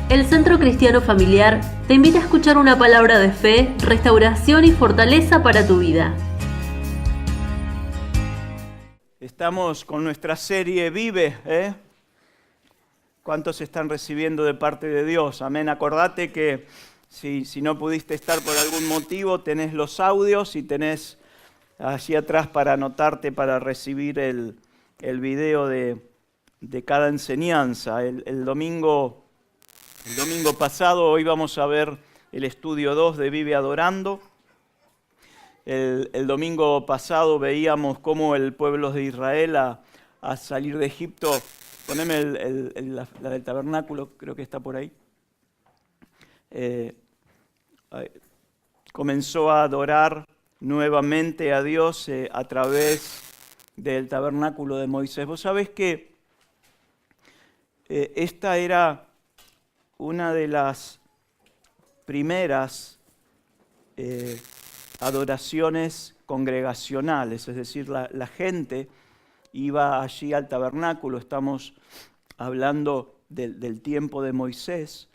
El Centro Cristiano Familiar te invita a escuchar una palabra de fe, restauración y fortaleza para tu vida. Estamos con nuestra serie Vive, ¿eh? ¿Cuántos están recibiendo de parte de Dios? Amén. Acordate que si no pudiste estar por algún motivo, tenés los audios y tenés allí atrás para anotarte para recibir el video de cada enseñanza. El domingo pasado, hoy vamos a ver el estudio 2 de Vive Adorando. El domingo pasado veíamos cómo el pueblo de Israel a salir de Egipto, poneme la del tabernáculo, creo que está por ahí, comenzó a adorar nuevamente a Dios a través del tabernáculo de Moisés. Vos sabés que esta era una de las primeras adoraciones congregacionales, es decir, la gente iba allí al tabernáculo. Estamos hablando del tiempo de Moisés,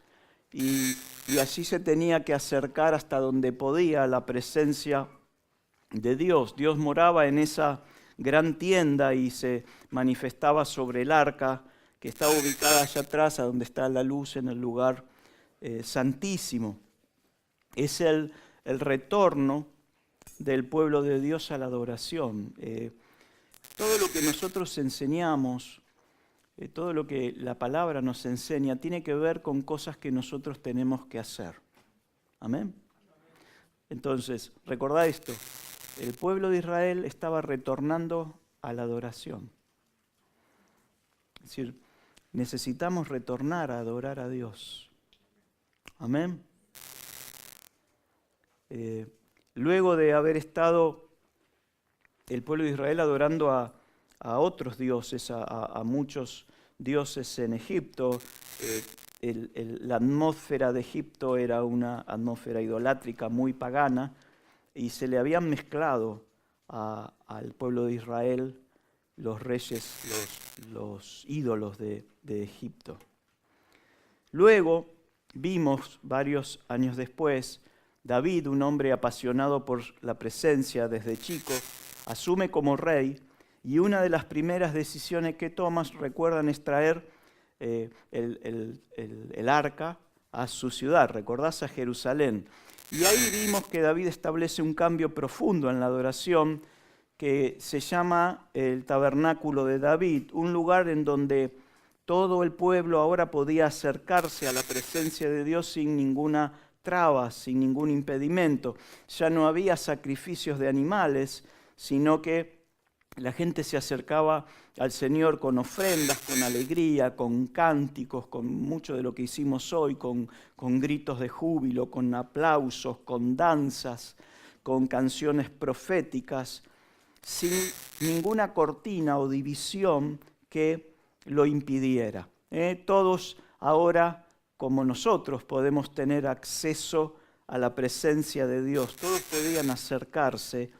y allí se tenía que acercar hasta donde podía a la presencia de Dios. Dios moraba en esa gran tienda y se manifestaba sobre el arca, que está ubicada allá atrás, a donde está la luz, en el lugar santísimo. Es el retorno del pueblo de Dios a la adoración. Todo lo que nosotros enseñamos, todo lo que la palabra nos enseña, tiene que ver con cosas que nosotros tenemos que hacer. ¿Amén? Entonces, recordá esto, el pueblo de Israel estaba retornando a la adoración. Es decir, necesitamos retornar a adorar a Dios. Amén. Luego de haber estado el pueblo de Israel adorando a otros dioses, a muchos dioses en Egipto, la atmósfera de Egipto era una atmósfera idolátrica muy pagana, y se le habían mezclado al pueblo de Israel los reyes, los ídolos de Egipto. Luego vimos, varios años después, David, un hombre apasionado por la presencia desde chico, asume como rey, y una de las primeras decisiones que toma, recuerdan, es traer el arca a su ciudad, recordás, a Jerusalén. Y ahí vimos que David establece un cambio profundo en la adoración que se llama el Tabernáculo de David, un lugar en donde todo el pueblo ahora podía acercarse a la presencia de Dios sin ninguna traba, sin ningún impedimento. Ya no había sacrificios de animales, sino que la gente se acercaba al Señor con ofrendas, con alegría, con cánticos, con mucho de lo que hicimos hoy, con gritos de júbilo, con aplausos, con danzas, con canciones proféticas, sin ninguna cortina o división que lo impidiera. Todos ahora, como nosotros, podemos tener acceso a la presencia de Dios. Todos podían acercarse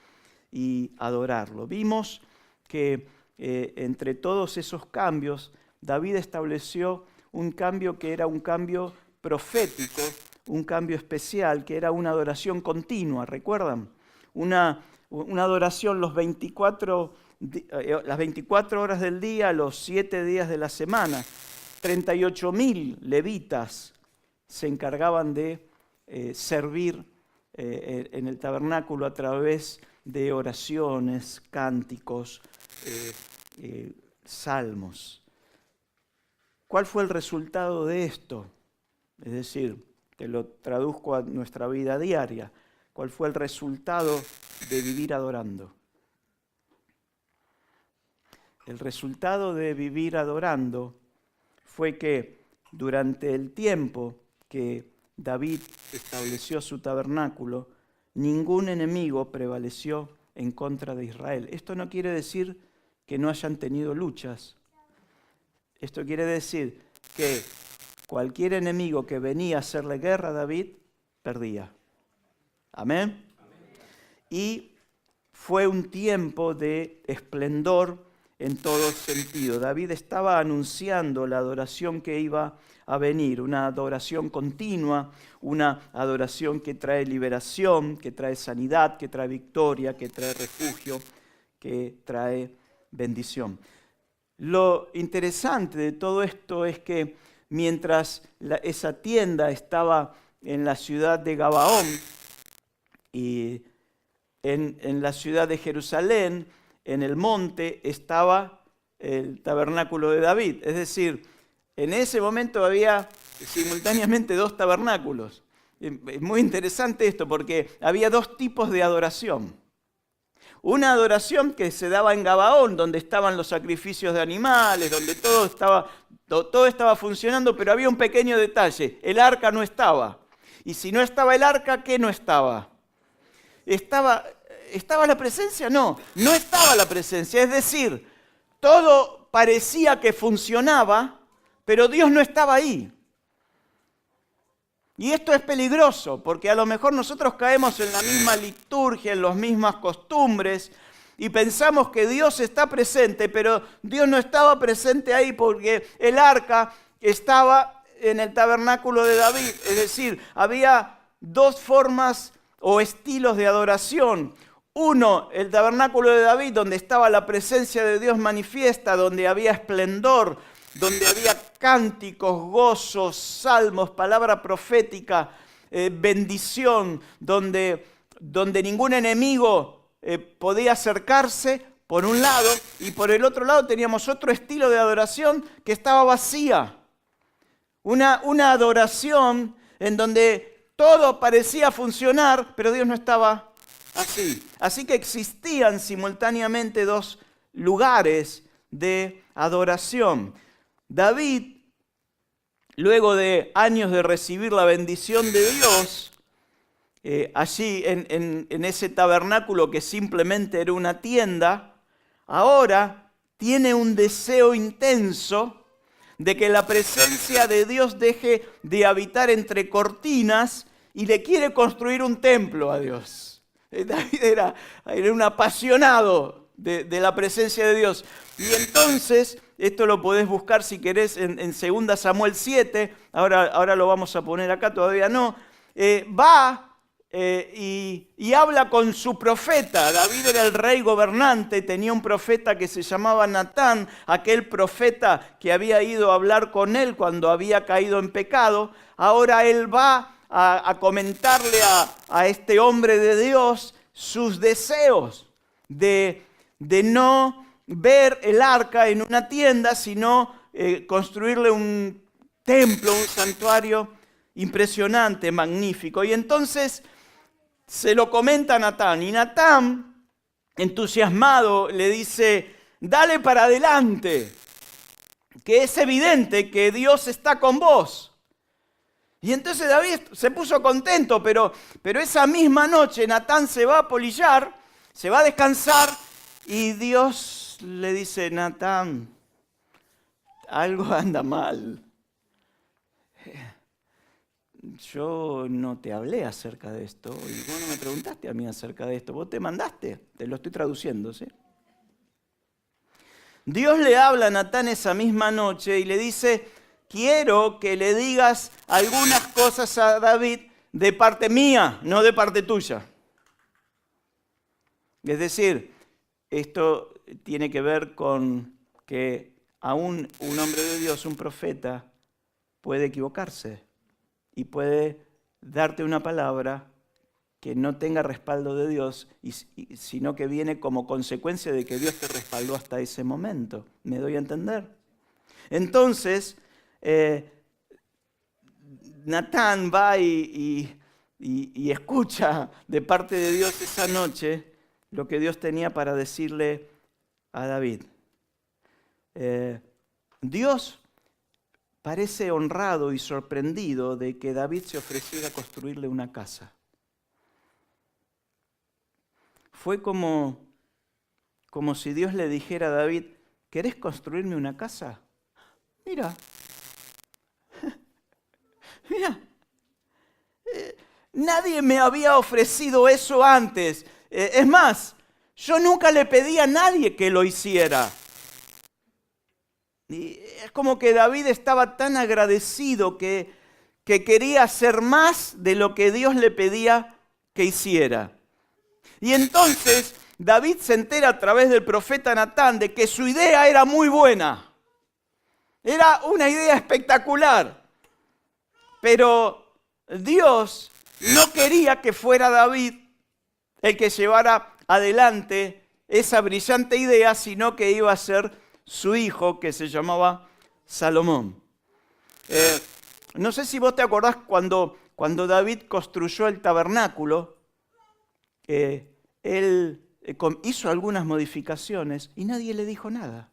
y adorarlo. Vimos que entre todos esos cambios, David estableció un cambio que era un cambio profético, un cambio especial, que era una adoración continua, ¿recuerdan? Una adoración las 24 horas del día, los 7 días de la semana. 38.000 levitas se encargaban de servir en el tabernáculo a través de oraciones, cánticos, salmos. ¿Cuál fue el resultado de esto? Es decir, te lo traduzco a nuestra vida diaria. ¿Cuál fue el resultado de vivir adorando? El resultado de vivir adorando fue que durante el tiempo que David estableció su tabernáculo, ningún enemigo prevaleció en contra de Israel. Esto no quiere decir que no hayan tenido luchas. Esto quiere decir que cualquier enemigo que venía a hacerle guerra a David, perdía. ¿Amén? Y fue un tiempo de esplendor en todo sentido. David estaba anunciando la adoración que iba a venir, una adoración continua, una adoración que trae liberación, que trae sanidad, que trae victoria, que trae refugio, que trae bendición. Lo interesante de todo esto es que mientras esa tienda estaba en la ciudad de Gabaón y en la ciudad de Jerusalén, en el monte, estaba el tabernáculo de David. Es decir, en ese momento había simultáneamente dos tabernáculos. Es muy interesante esto porque había dos tipos de adoración. Una adoración que se daba en Gabaón, donde estaban los sacrificios de animales, donde todo estaba funcionando, pero había un pequeño detalle: el arca no estaba. Y si no estaba el arca, ¿qué no estaba? ¿Estaba la presencia? No estaba la presencia. Es decir, todo parecía que funcionaba, pero Dios no estaba ahí. Y esto es peligroso, porque a lo mejor nosotros caemos en la misma liturgia, en las mismas costumbres, y pensamos que Dios está presente, pero Dios no estaba presente ahí porque el arca estaba en el tabernáculo de David. Es decir, había dos formas o estilos de adoración. Uno, el tabernáculo de David, donde estaba la presencia de Dios manifiesta, donde había esplendor, donde había cánticos, gozos, salmos, palabra profética, bendición, donde ningún enemigo podía acercarse, por un lado, y por el otro lado teníamos otro estilo de adoración que estaba vacía. Una adoración en donde todo parecía funcionar, pero Dios no estaba así. Así que existían simultáneamente dos lugares de adoración. David, luego de años de recibir la bendición de Dios, allí en ese tabernáculo que simplemente era una tienda, ahora tiene un deseo intenso de que la presencia de Dios deje de habitar entre cortinas y le quiere construir un templo a Dios. David era un apasionado de la presencia de Dios. Y entonces, esto lo podés buscar si querés en 2 Samuel 7, ahora lo vamos a poner acá, todavía no, va y habla con su profeta. David era el rey gobernante, tenía un profeta que se llamaba Natán, aquel profeta que había ido a hablar con él cuando había caído en pecado. Ahora él va a comentarle a este hombre de Dios sus deseos de no ver el arca en una tienda, sino construirle un templo, un santuario impresionante, magnífico. Y entonces se lo comenta a Natán, y Natán, entusiasmado, le dice: dale para adelante, que es evidente que Dios está con vos. Y entonces David se puso contento, pero esa misma noche Natán se va a polillar, se va a descansar, y Dios le dice: Natán, algo anda mal. Yo no te hablé acerca de esto, y vos no me preguntaste a mí acerca de esto, vos te mandaste, te lo estoy traduciendo, ¿sí? Dios le habla a Natán esa misma noche y le dice: quiero que le digas algunas cosas a David de parte mía, no de parte tuya. Es decir, esto tiene que ver con que aún un hombre de Dios, un profeta, puede equivocarse y puede darte una palabra que no tenga respaldo de Dios, sino que viene como consecuencia de que Dios te respaldó hasta ese momento. ¿Me doy a entender? Entonces, Natán va y escucha de parte de Dios esa noche lo que Dios tenía para decirle a David. Dios parece honrado y sorprendido de que David se ofreciera a construirle una casa. Fue como si Dios le dijera a David: ¿querés construirme una casa? Mira, nadie me había ofrecido eso antes. Es más, yo nunca le pedí a nadie que lo hiciera. Y es como que David estaba tan agradecido que quería hacer más de lo que Dios le pedía que hiciera. Y entonces David se entera a través del profeta Natán de que su idea era muy buena. Era una idea espectacular. Pero Dios no quería que fuera David el que llevara adelante esa brillante idea, sino que iba a ser su hijo, que se llamaba Salomón. No sé si vos te acordás cuando David construyó el tabernáculo, él hizo algunas modificaciones y nadie le dijo nada.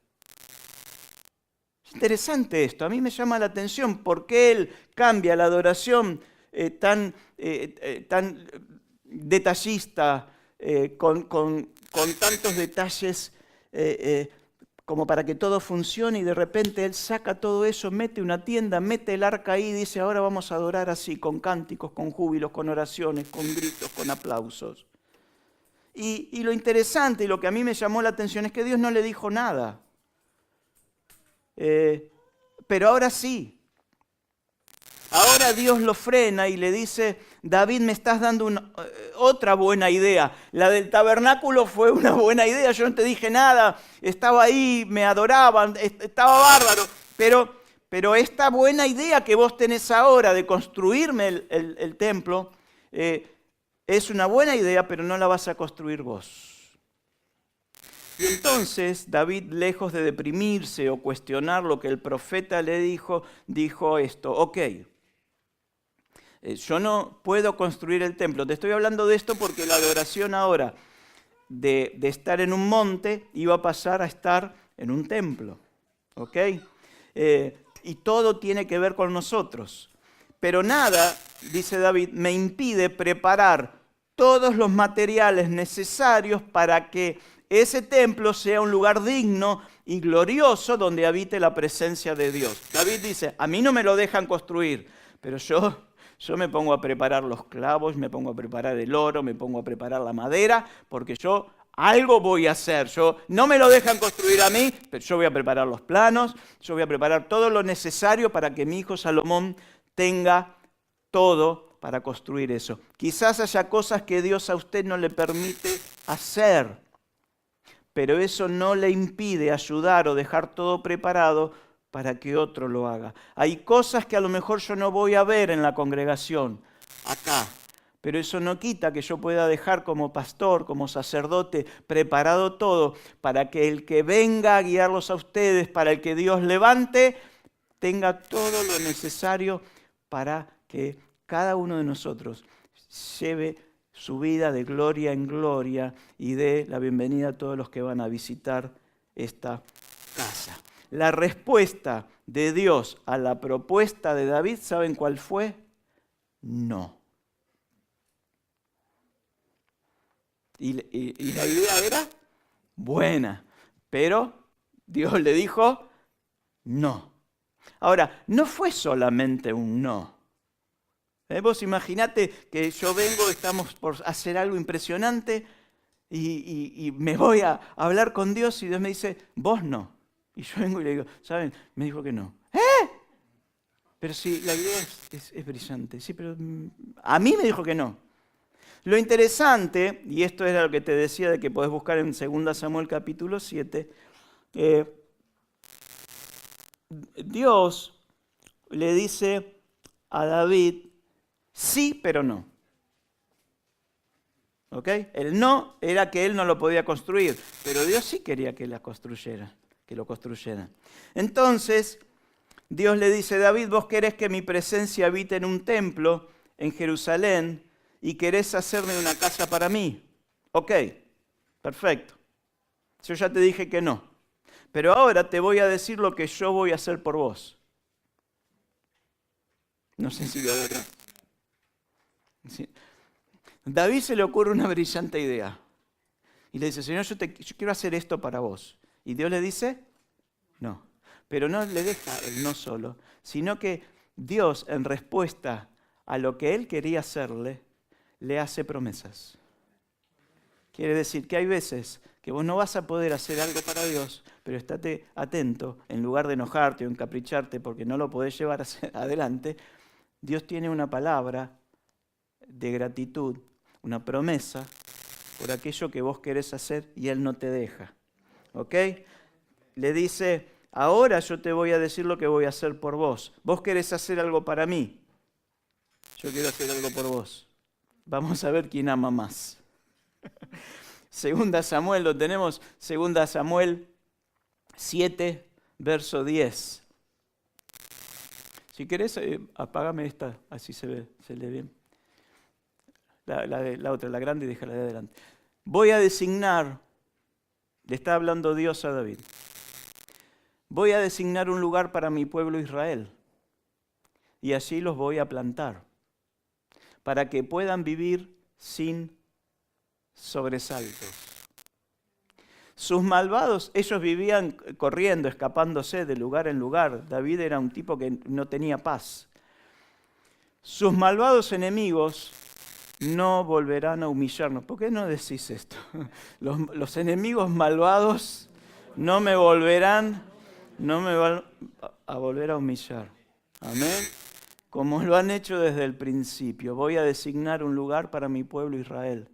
Es interesante esto, a mí me llama la atención por qué él cambia la adoración tan detallista, con tantos detalles como para que todo funcione, y de repente él saca todo eso, mete una tienda, mete el arca ahí y dice, ahora vamos a adorar así, con cánticos, con júbilos, con oraciones, con gritos, con aplausos. Y lo interesante y lo que a mí me llamó la atención es que Dios no le dijo nada. Pero ahora sí. Ahora Dios lo frena y le dice, David, me estás dando otra buena idea. La del tabernáculo fue una buena idea, yo no te dije nada, estaba ahí, me adoraban, estaba bárbaro. Pero esta buena idea que vos tenés ahora de construirme el templo, es una buena idea, pero no la vas a construir vos. Y entonces David, lejos de deprimirse o cuestionar lo que el profeta le dijo, dijo esto, ok, yo no puedo construir el templo. Te estoy hablando de esto porque la adoración ahora de estar en un monte iba a pasar a estar en un templo. ¿Ok? Y todo tiene que ver con nosotros. Pero nada, dice David, me impide preparar todos los materiales necesarios para que ese templo sea un lugar digno y glorioso donde habite la presencia de Dios. David dice, a mí no me lo dejan construir, pero yo me pongo a preparar los clavos, me pongo a preparar el oro, me pongo a preparar la madera, porque yo algo voy a hacer. No me lo dejan construir a mí, pero yo voy a preparar los planos, yo voy a preparar todo lo necesario para que mi hijo Salomón tenga todo para construir eso. Quizás haya cosas que Dios a usted no le permite hacer, pero eso no le impide ayudar o dejar todo preparado para que otro lo haga. Hay cosas que a lo mejor yo no voy a ver en la congregación, acá, pero eso no quita que yo pueda dejar como pastor, como sacerdote, preparado todo para que el que venga a guiarlos a ustedes, para el que Dios levante, tenga todo lo necesario para que cada uno de nosotros lleve su vida de gloria en gloria y dé la bienvenida a todos los que van a visitar esta casa. La respuesta de Dios a la propuesta de David, ¿saben cuál fue? No. Y la idea era buena, pero Dios le dijo no. Ahora, no fue solamente un no. Vos imaginate que yo vengo, estamos por hacer algo impresionante y me voy a hablar con Dios y Dios me dice, vos no. Y yo vengo y le digo, ¿saben? Me dijo que no. Pero sí, la idea es brillante. Sí, pero a mí me dijo que no. Lo interesante, y esto era lo que te decía de que podés buscar en 2 Samuel capítulo 7, Dios le dice a David, sí, pero no. ¿Ok? El no era que él no lo podía construir, pero Dios sí quería que lo construyera. Entonces, Dios le dice, David, vos querés que mi presencia habite en un templo en Jerusalén y querés hacerme una casa para mí. Ok, perfecto. Yo ya te dije que no. Pero ahora te voy a decir lo que yo voy a hacer por vos. No sé si lo verás. Sí. David se le ocurre una brillante idea. Y le dice, Señor, yo quiero hacer esto para vos. Y Dios le dice, no. Pero no le deja el no solo, sino que Dios, en respuesta a lo que Él quería hacerle, le hace promesas. Quiere decir que hay veces que vos no vas a poder hacer algo para Dios, pero estate atento, en lugar de enojarte o encapricharte porque no lo podés llevar adelante, Dios tiene una palabra de gratitud, una promesa por aquello que vos querés hacer y Él no te deja. ¿Ok? Le dice, ahora yo te voy a decir lo que voy a hacer por vos. Vos querés hacer algo para mí, yo quiero hacer algo por vos. Vamos a ver quién ama más. Segunda Samuel, lo tenemos, Segunda Samuel 7, verso 10. Si querés, apágame esta, así se lee bien. La otra, la grande, y déjala de adelante. Voy a designar, le está hablando Dios a David, voy a designar un lugar para mi pueblo Israel y allí los voy a plantar para que puedan vivir sin sobresaltos. Sus malvados, ellos vivían corriendo, escapándose de lugar en lugar. David era un tipo que no tenía paz. Sus malvados enemigos no volverán a humillarnos. ¿Por qué no decís esto? Los enemigos malvados no me van a volver a humillar. Amén. Como lo han hecho desde el principio. Voy a designar un lugar para mi pueblo Israel.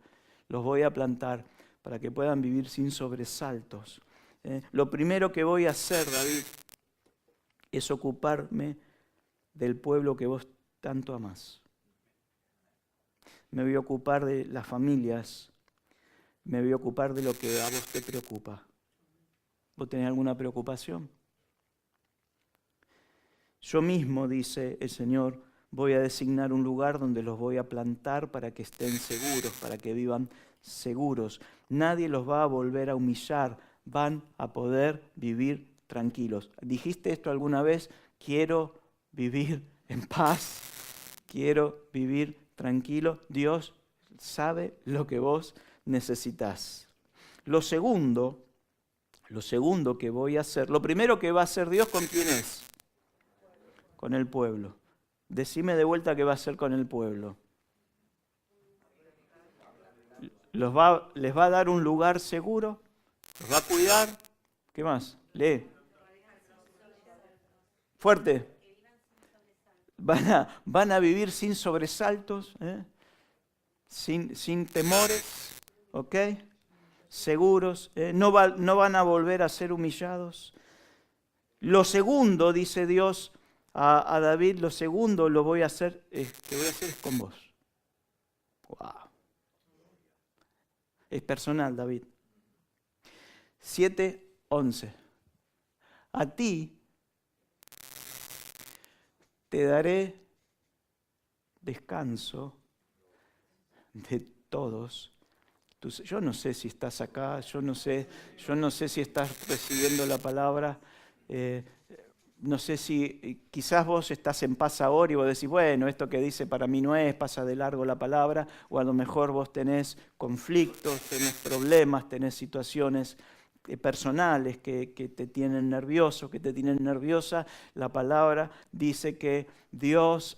Los voy a plantar para que puedan vivir sin sobresaltos. Lo primero que voy a hacer, David, es ocuparme del pueblo que vos tanto amás. Me voy a ocupar de las familias, me voy a ocupar de lo que a vos te preocupa. ¿Vos tenés alguna preocupación? Yo mismo, dice el Señor, voy a designar un lugar donde los voy a plantar para que estén seguros, para que vivan seguros. Nadie los va a volver a humillar, van a poder vivir tranquilos. ¿Dijiste esto alguna vez? Quiero vivir en paz, quiero vivir tranquilo. Dios sabe lo que vos necesitas. Lo segundo que voy a hacer, lo primero que va a hacer Dios, ¿con quién es? Con el pueblo. Decime de vuelta qué va a hacer con el pueblo. Les va a dar un lugar seguro, los va a cuidar. ¿Qué más? Lee. Fuerte. Van a vivir sin sobresaltos, sin temores, ¿ok? Seguros, no van a volver a ser humillados. Lo segundo, dice Dios a David, lo segundo lo voy a hacer, que voy a hacer es con vos. Wow. Es personal, David. 7:11. A ti te daré descanso de todos. Yo no sé si estás acá, yo no sé si estás recibiendo la palabra. No sé si quizás vos estás en paz ahora y vos decís, bueno, esto que dice para mí no es, pasa de largo la palabra, o a lo mejor vos tenés conflictos, tenés problemas, tenés situaciones personales que te tienen nervioso, que te tienen nerviosa. La palabra dice que Dios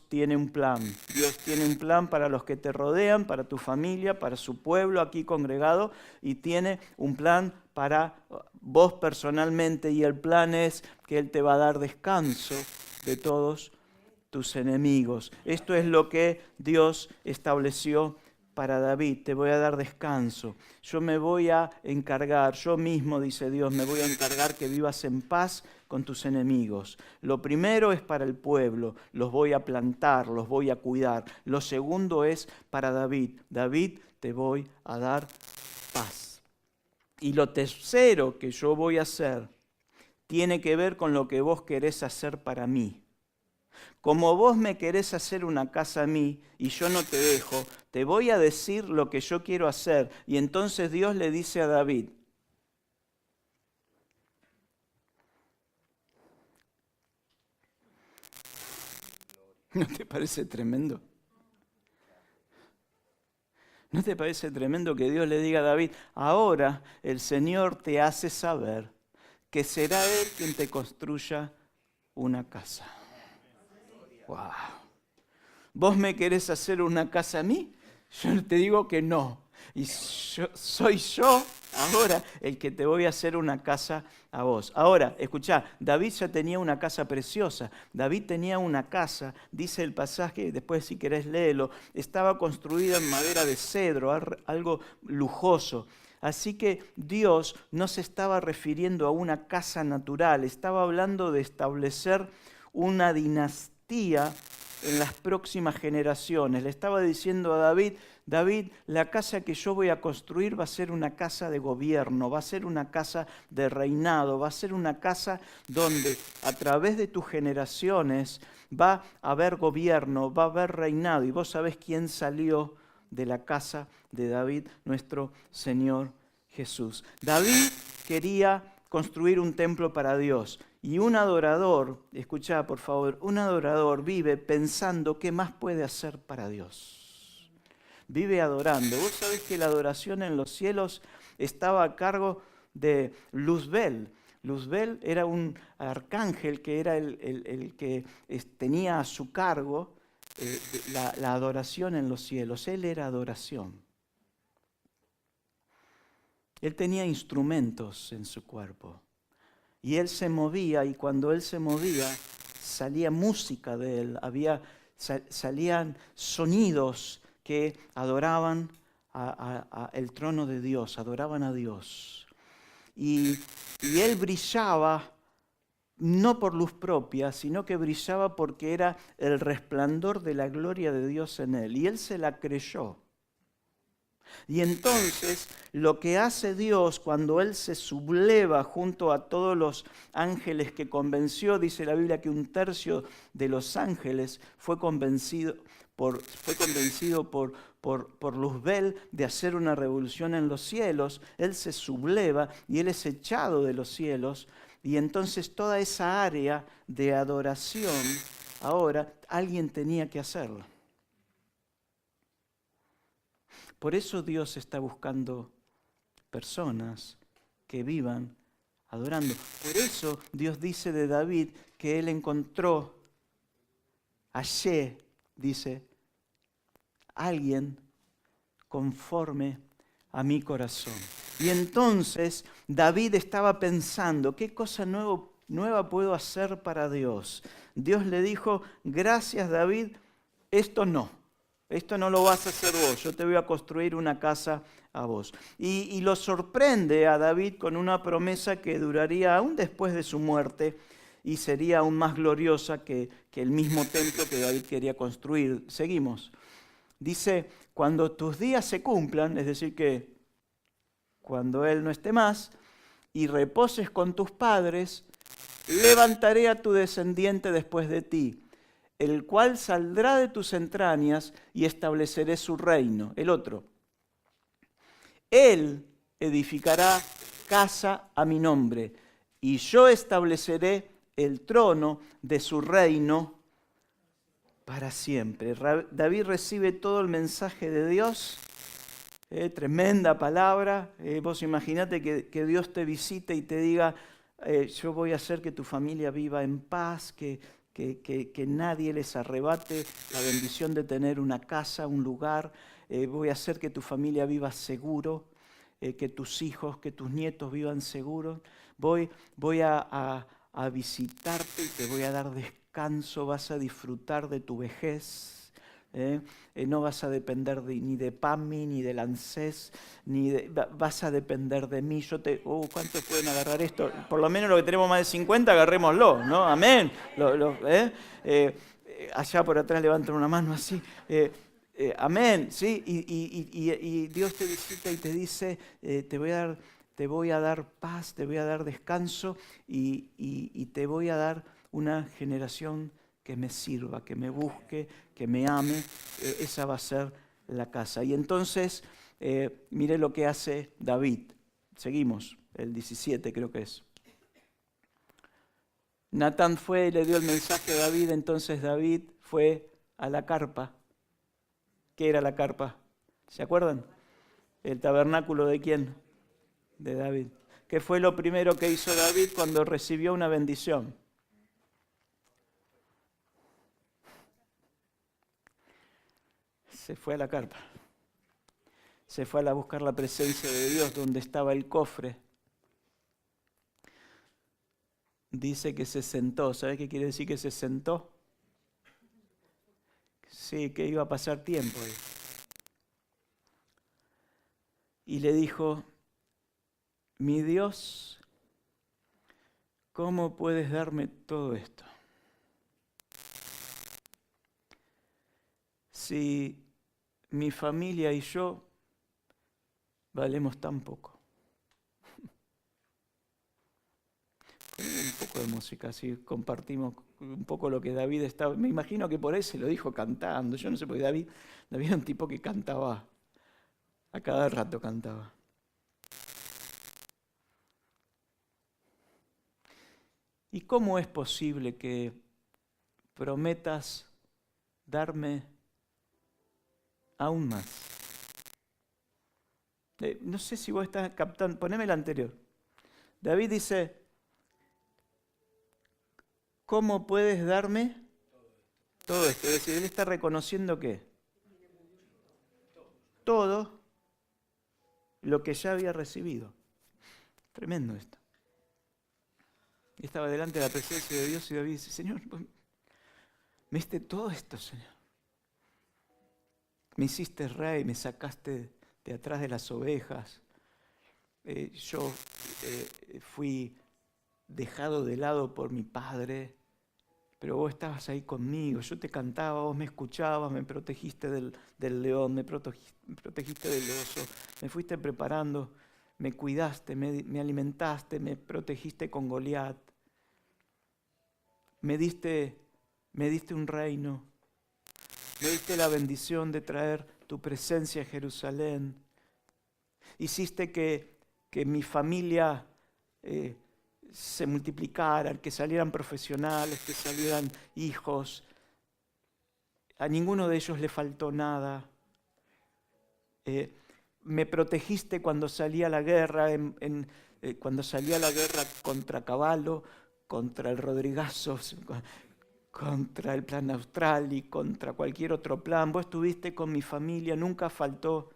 tiene un plan. Dios tiene un plan para los que te rodean, para tu familia, para su pueblo aquí congregado, y tiene un plan para vos personalmente, y el plan es que Él te va a dar descanso de todos tus enemigos. Esto es lo que Dios estableció para David. Te voy a dar descanso. Yo me voy a encargar, yo mismo, dice Dios, me voy a encargar que vivas en paz con tus enemigos. Lo primero es para el pueblo, los voy a plantar, los voy a cuidar. Lo segundo es para David. David, te voy a dar paz. Y lo tercero que yo voy a hacer tiene que ver con lo que vos querés hacer para mí. Como vos me querés hacer una casa a mí y yo no te dejo, te voy a decir lo que yo quiero hacer. Y entonces Dios le dice a David, ¿no te parece tremendo? ¿No te parece tremendo que Dios le diga a David, ahora el Señor te hace saber que será Él quien te construya una casa? ¡Wow! ¿Vos me querés hacer una casa a mí? Yo te digo que no. Y soy yo ahora el que te voy a hacer una casa a vos. Ahora, escuchá, David ya tenía una casa preciosa. David tenía una casa, dice el pasaje, después si querés léelo, estaba construida en madera de cedro, algo lujoso. Así que Dios no se estaba refiriendo a una casa natural, estaba hablando de establecer una dinastía en las próximas generaciones. Le estaba diciendo a David, David, la casa que yo voy a construir va a ser una casa de gobierno, va a ser una casa de reinado, va a ser una casa donde a través de tus generaciones va a haber gobierno, va a haber reinado. Y vos sabés quién salió de la casa de David, nuestro Señor Jesús. David quería construir un templo para Dios. Y un adorador, escuchá por favor, un adorador vive pensando qué más puede hacer para Dios. Vive adorando. Vos sabés que la adoración en los cielos estaba a cargo de Luzbel. Luzbel era un arcángel que era el que tenía a su cargo la adoración en los cielos. Él era adoración. Él tenía instrumentos en su cuerpo. Y él se movía, y cuando él se movía, salía música de él, salían sonidos que adoraban el trono de Dios, adoraban a Dios. Y él brillaba no por luz propia, sino que brillaba porque era el resplandor de la gloria de Dios en él. Y él se la creyó. Y entonces lo que hace Dios cuando Él se subleva junto a todos los ángeles que convenció, dice la Biblia que 1/3 de los ángeles fue convencido por Luzbel de hacer una revolución en los cielos. Él se subleva y Él es echado de los cielos. Y entonces toda esa área de adoración, ahora alguien tenía que hacerla. Por eso Dios está buscando personas que vivan adorando. Por eso Dios dice de David que él encontró, hallé, dice, alguien conforme a mi corazón. Y entonces David estaba pensando, ¿qué cosa nueva puedo hacer para Dios? Dios le dijo, gracias David, esto no lo vas a hacer vos, yo te voy a construir una casa a vos. Y lo sorprende a David con una promesa que duraría aún después de su muerte y sería aún más gloriosa que el mismo templo que David quería construir. Seguimos. Dice, cuando tus días se cumplan, es decir que cuando él no esté más, y reposes con tus padres, levantaré a tu descendiente después de ti, el cual saldrá de tus entrañas y estableceré su reino. El otro. Él edificará casa a mi nombre, y yo estableceré el trono de su reino para siempre. David recibe todo el mensaje de Dios. Tremenda palabra. Vos imaginate que Dios te visite y te diga, yo voy a hacer que tu familia viva en paz, que nadie les arrebate la bendición de tener una casa, un lugar. Voy a hacer que tu familia viva seguro, que tus hijos, que tus nietos vivan seguros. Voy a visitarte y te voy a dar descanso, vas a disfrutar de tu vejez. No vas a depender ni de PAMI, ni del ANSES, vas a depender de mí. ¿Cuántos pueden agarrar esto? Por lo menos los que tenemos más de 50, agarrémoslo, ¿no? Amén. Allá por atrás levantan una mano así. Amén, ¿sí? Y Dios te visita y te dice, te voy a dar paz, te voy a dar descanso y te voy a dar una generación que me sirva, que me busque, que me ame. Esa va a ser la casa. Y entonces, mire lo que hace David. Seguimos, el 17 creo que es. Natán fue y le dio el mensaje a David, entonces David fue a la carpa. ¿Qué era la carpa? ¿Se acuerdan? ¿El tabernáculo de quién? De David. ¿Qué fue lo primero que hizo David cuando recibió una bendición? Se fue a la carpa. se fue a buscar la presencia de Dios donde estaba el cofre. Dice que se sentó. ¿Sabes qué quiere decir que se sentó? Sí, que iba a pasar tiempo ahí. Y le dijo, mi Dios, ¿cómo puedes darme todo esto? Si mi familia y yo valemos tan poco. Un poco de música, así compartimos un poco lo que David estaba. Me imagino que por eso lo dijo cantando. Yo no sé, porque David era un tipo que cantaba, a cada rato cantaba. ¿Y cómo es posible que prometas darme aún más? No sé si vos estás captando, poneme el anterior. David dice, ¿cómo puedes darme todo esto? Es decir, él está reconociendo que todo lo que ya había recibido. Tremendo esto. Y estaba delante de la presencia de Dios y David dice, Señor, me diste todo esto, Señor. Me hiciste rey, me sacaste de atrás de las ovejas. Yo fui dejado de lado por mi padre, pero vos estabas ahí conmigo. Yo te cantaba, vos me escuchabas, me protegiste del león, me protegiste del oso, me fuiste preparando, me cuidaste, me alimentaste, me protegiste con Goliat. Me diste un reino, me diste la bendición de traer tu presencia a Jerusalén. Hiciste que mi familia se multiplicara, que salieran profesionales, que salieran hijos. A ninguno de ellos le faltó nada. Me protegiste cuando salía a la guerra, cuando salía a la guerra contra Caballo, contra el Rodrigazo, contra el Plan Austral y contra cualquier otro plan. Vos estuviste con mi familia, nunca faltó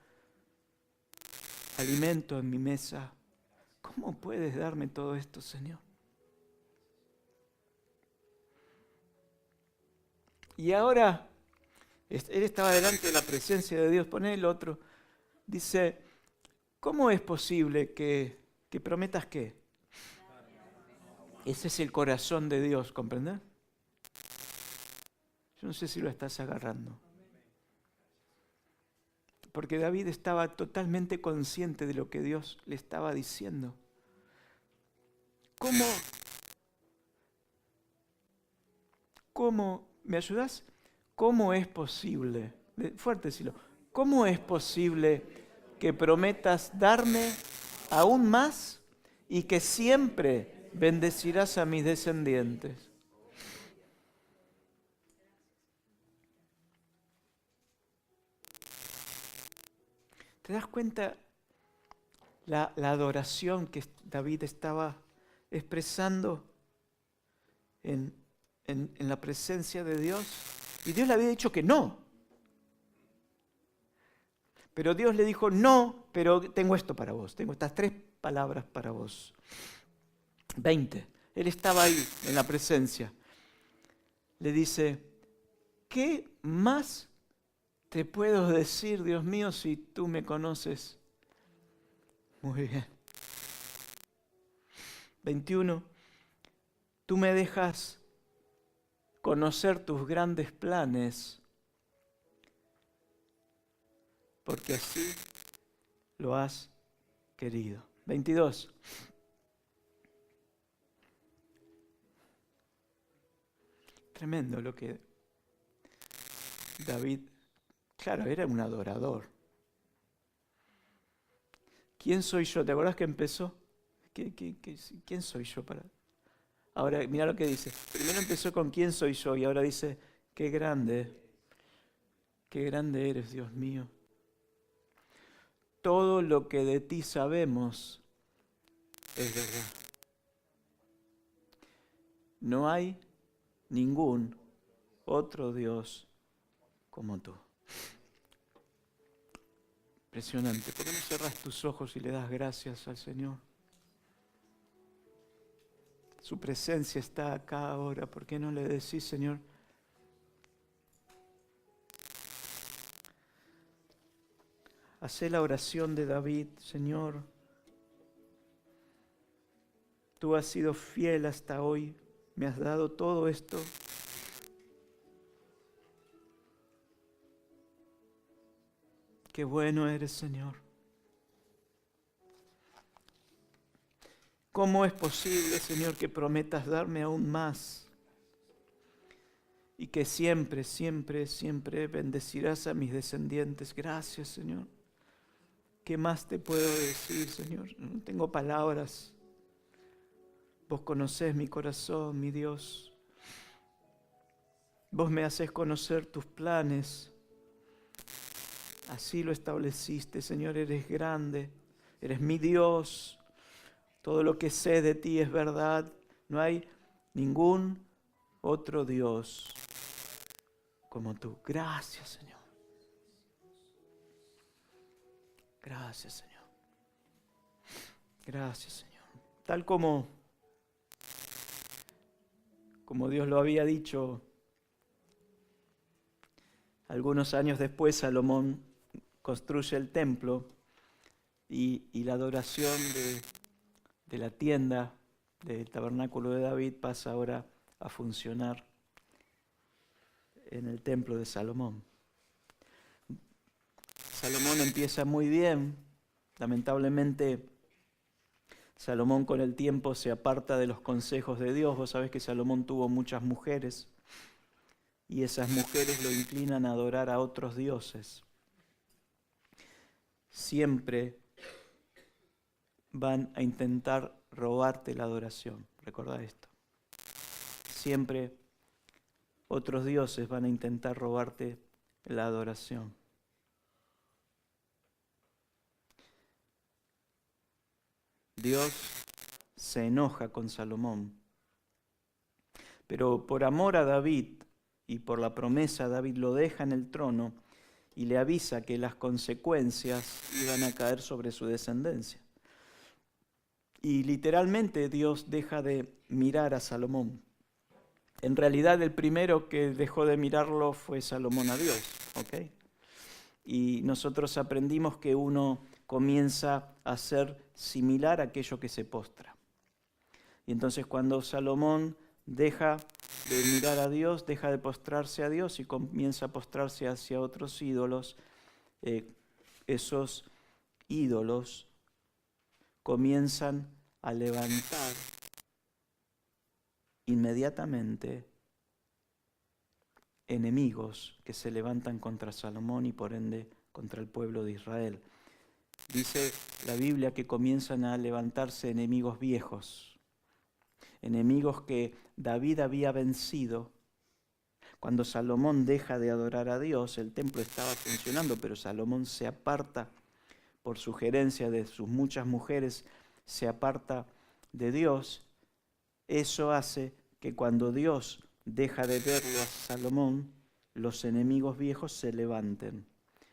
alimento en mi mesa. ¿Cómo puedes darme todo esto, Señor? Y ahora, él estaba delante de la presencia de Dios. Poné el otro. Dice, ¿cómo es posible que prometas qué? Ese es el corazón de Dios, ¿comprendés? Yo no sé si lo estás agarrando. Porque David estaba totalmente consciente de lo que Dios le estaba diciendo. ¿Cómo? ¿Me ayudas? ¿Cómo es posible? Fuerte decirlo. ¿Cómo es posible que prometas darme aún más y que siempre bendecirás a mis descendientes? ¿Te das cuenta la adoración que David estaba expresando en la presencia de Dios? Y Dios le había dicho que no. Pero Dios le dijo, no, pero tengo esto para vos. Tengo estas 3 palabras para vos. 20. Él estaba ahí, en la presencia. Le dice, ¿qué más te puedo decir, Dios mío, si tú me conoces? Muy bien. 21. Tú me dejas conocer tus grandes planes, porque así lo has querido. 22. Tremendo lo que David, claro, era un adorador. ¿Quién soy yo? ¿Te acordás que empezó? ¿Quién soy yo para...? Ahora, mira lo que dice. Primero empezó con quién soy yo y ahora dice, qué grande eres, Dios mío. Todo lo que de ti sabemos es verdad. No hay ningún otro Dios como tú. Impresionante. ¿Por qué no cerrás tus ojos y le das gracias al Señor? Su presencia está acá ahora. ¿Por qué no le decís, Señor? Hacé la oración de David, Señor. Tú has sido fiel hasta hoy. Me has dado todo esto. Qué bueno eres, Señor. ¿Cómo es posible, Señor, que prometas darme aún más? Y que siempre, siempre, siempre bendecirás a mis descendientes. Gracias, Señor. ¿Qué más te puedo decir, Señor? No tengo palabras. Vos conocés mi corazón, mi Dios. Vos me haces conocer tus planes. Así lo estableciste, Señor. Eres grande. Eres mi Dios. Todo lo que sé de ti es verdad. No hay ningún otro Dios como tú. Gracias, Señor. Gracias, Señor. Gracias, Señor. Tal como Dios lo había dicho, algunos años después Salomón construye el templo y la adoración de la tienda del tabernáculo de David pasa ahora a funcionar en el templo de Salomón. Salomón empieza muy bien. Lamentablemente, Salomón con el tiempo se aparta de los consejos de Dios. Vos sabés que Salomón tuvo muchas mujeres y esas mujeres lo inclinan a adorar a otros dioses. Siempre van a intentar robarte la adoración. Recordá esto. Siempre otros dioses van a intentar robarte la adoración. Dios se enoja con Salomón, pero por amor a David y por la promesa, David lo deja en el trono y le avisa que las consecuencias iban a caer sobre su descendencia. Y literalmente Dios deja de mirar a Salomón. En realidad el primero que dejó de mirarlo fue Salomón a Dios, ¿ok? Y nosotros aprendimos que uno comienza a ser similar a aquello que se postra. Y entonces cuando Salomón deja de mirar a Dios, deja de postrarse a Dios y comienza a postrarse hacia otros ídolos, esos ídolos comienzan a levantar inmediatamente enemigos que se levantan contra Salomón y por ende contra el pueblo de Israel. Dice la Biblia que comienzan a levantarse enemigos viejos, enemigos que David había vencido. Cuando Salomón deja de adorar a Dios, el templo estaba funcionando, pero Salomón se aparta por sugerencia de sus muchas mujeres, se aparta de Dios. Eso hace que cuando Dios deja de verlo a Salomón, los enemigos viejos se levanten.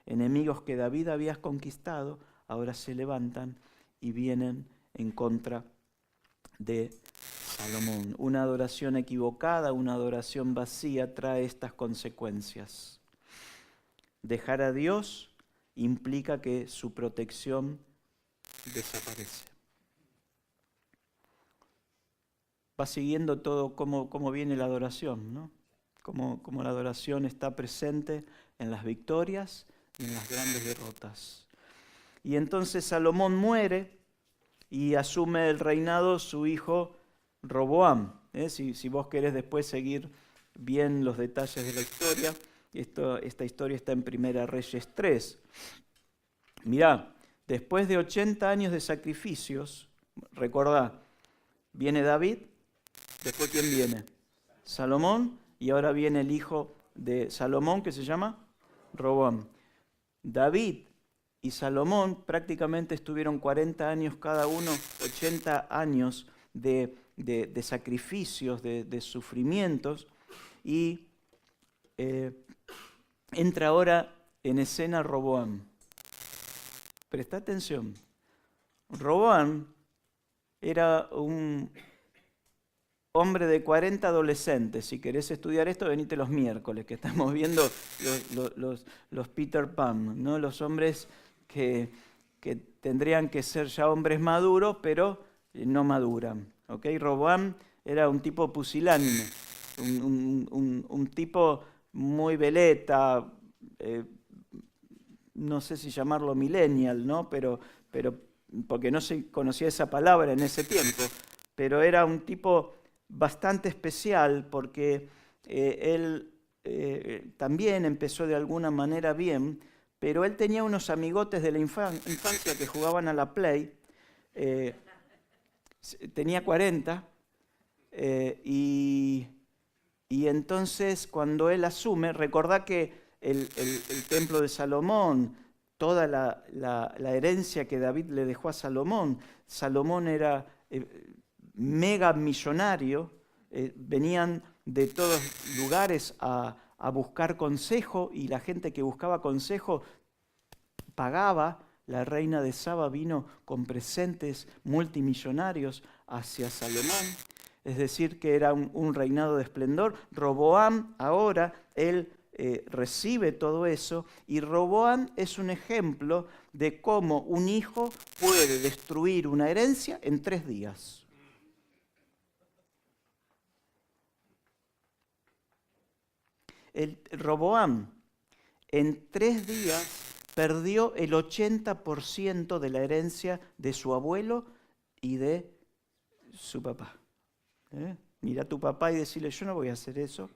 Enemigos que David había conquistado, ahora se levantan y vienen en contra de Salomón. Una adoración equivocada, una adoración vacía trae estas consecuencias. Dejar a Dios implica que su protección desaparece. Va siguiendo todo cómo viene la adoración, ¿no? Cómo la adoración está presente en las victorias y en las grandes derrotas. Y entonces Salomón muere y asume el reinado su hijo Roboam. Si vos querés después seguir bien los detalles de la historia, esta historia está en Primera Reyes 3. Mirá, después de 80 años de sacrificios, recordá, viene David, después ¿quién viene? Salomón, y ahora viene el hijo de Salomón que se llama Roboam. David y Salomón prácticamente estuvieron 40 años cada uno, 80 años de sacrificios, de sufrimientos, y entra ahora en escena Roboam. presta atención, Roboam era un hombre de 40 adolescentes. Si querés estudiar esto, venite los miércoles, que estamos viendo los Peter Pan, ¿no? Los hombres que tendrían que ser ya hombres maduros, pero no maduran. ¿Okay? Roboam era un tipo pusilánime, un tipo muy veleta, no sé si llamarlo millennial, ¿no? Pero porque no se conocía esa palabra en ese tiempo, pero era un tipo bastante especial porque él también empezó de alguna manera bien, pero él tenía unos amigotes de la infancia que jugaban a la Play, tenía 40, y entonces cuando él asume, recordá que el templo de Salomón, toda la herencia que David le dejó a Salomón, Salomón era mega millonario, venían de todos lugares a buscar consejo, y la gente que buscaba consejo pagaba. La reina de Saba vino con presentes multimillonarios hacia Salomón, es decir, que era un reinado de esplendor. Roboam ahora, él recibe todo eso, y Roboam es un ejemplo de cómo un hijo puede destruir una herencia en 3 días. Roboam en 3 días perdió el 80% de la herencia de su abuelo y de su papá. Mira a tu papá y decirle, yo no voy a hacer eso.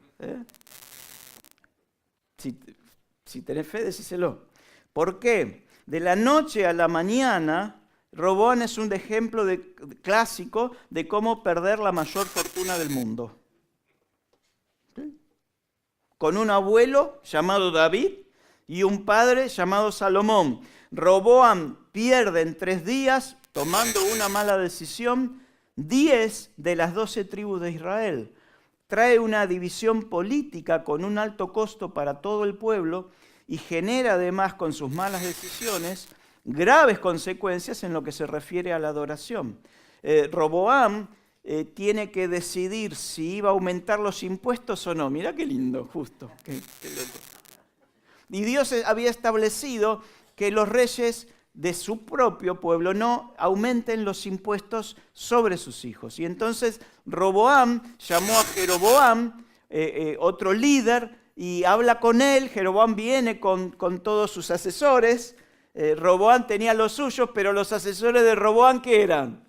Si tenés fe, decíselo. ¿Por qué? De la noche a la mañana, Roboam es un ejemplo clásico de cómo perder la mayor fortuna del mundo. Con un abuelo llamado David y un padre llamado Salomón. Roboam pierde en 3 días, tomando una mala decisión, 10 de las 12 tribus de Israel. Trae una división política con un alto costo para todo el pueblo y genera además con sus malas decisiones graves consecuencias en lo que se refiere a la adoración. Roboam tiene que decidir si iba a aumentar los impuestos o no. Mirá qué lindo, justo. Qué loco. Y Dios había establecido que los reyes de su propio pueblo no aumenten los impuestos sobre sus hijos. Y entonces Roboam llamó a Jeroboam, otro líder, y habla con él. Jeroboam viene con todos sus asesores. Roboam tenía los suyos, pero los asesores de Roboam, ¿qué eran?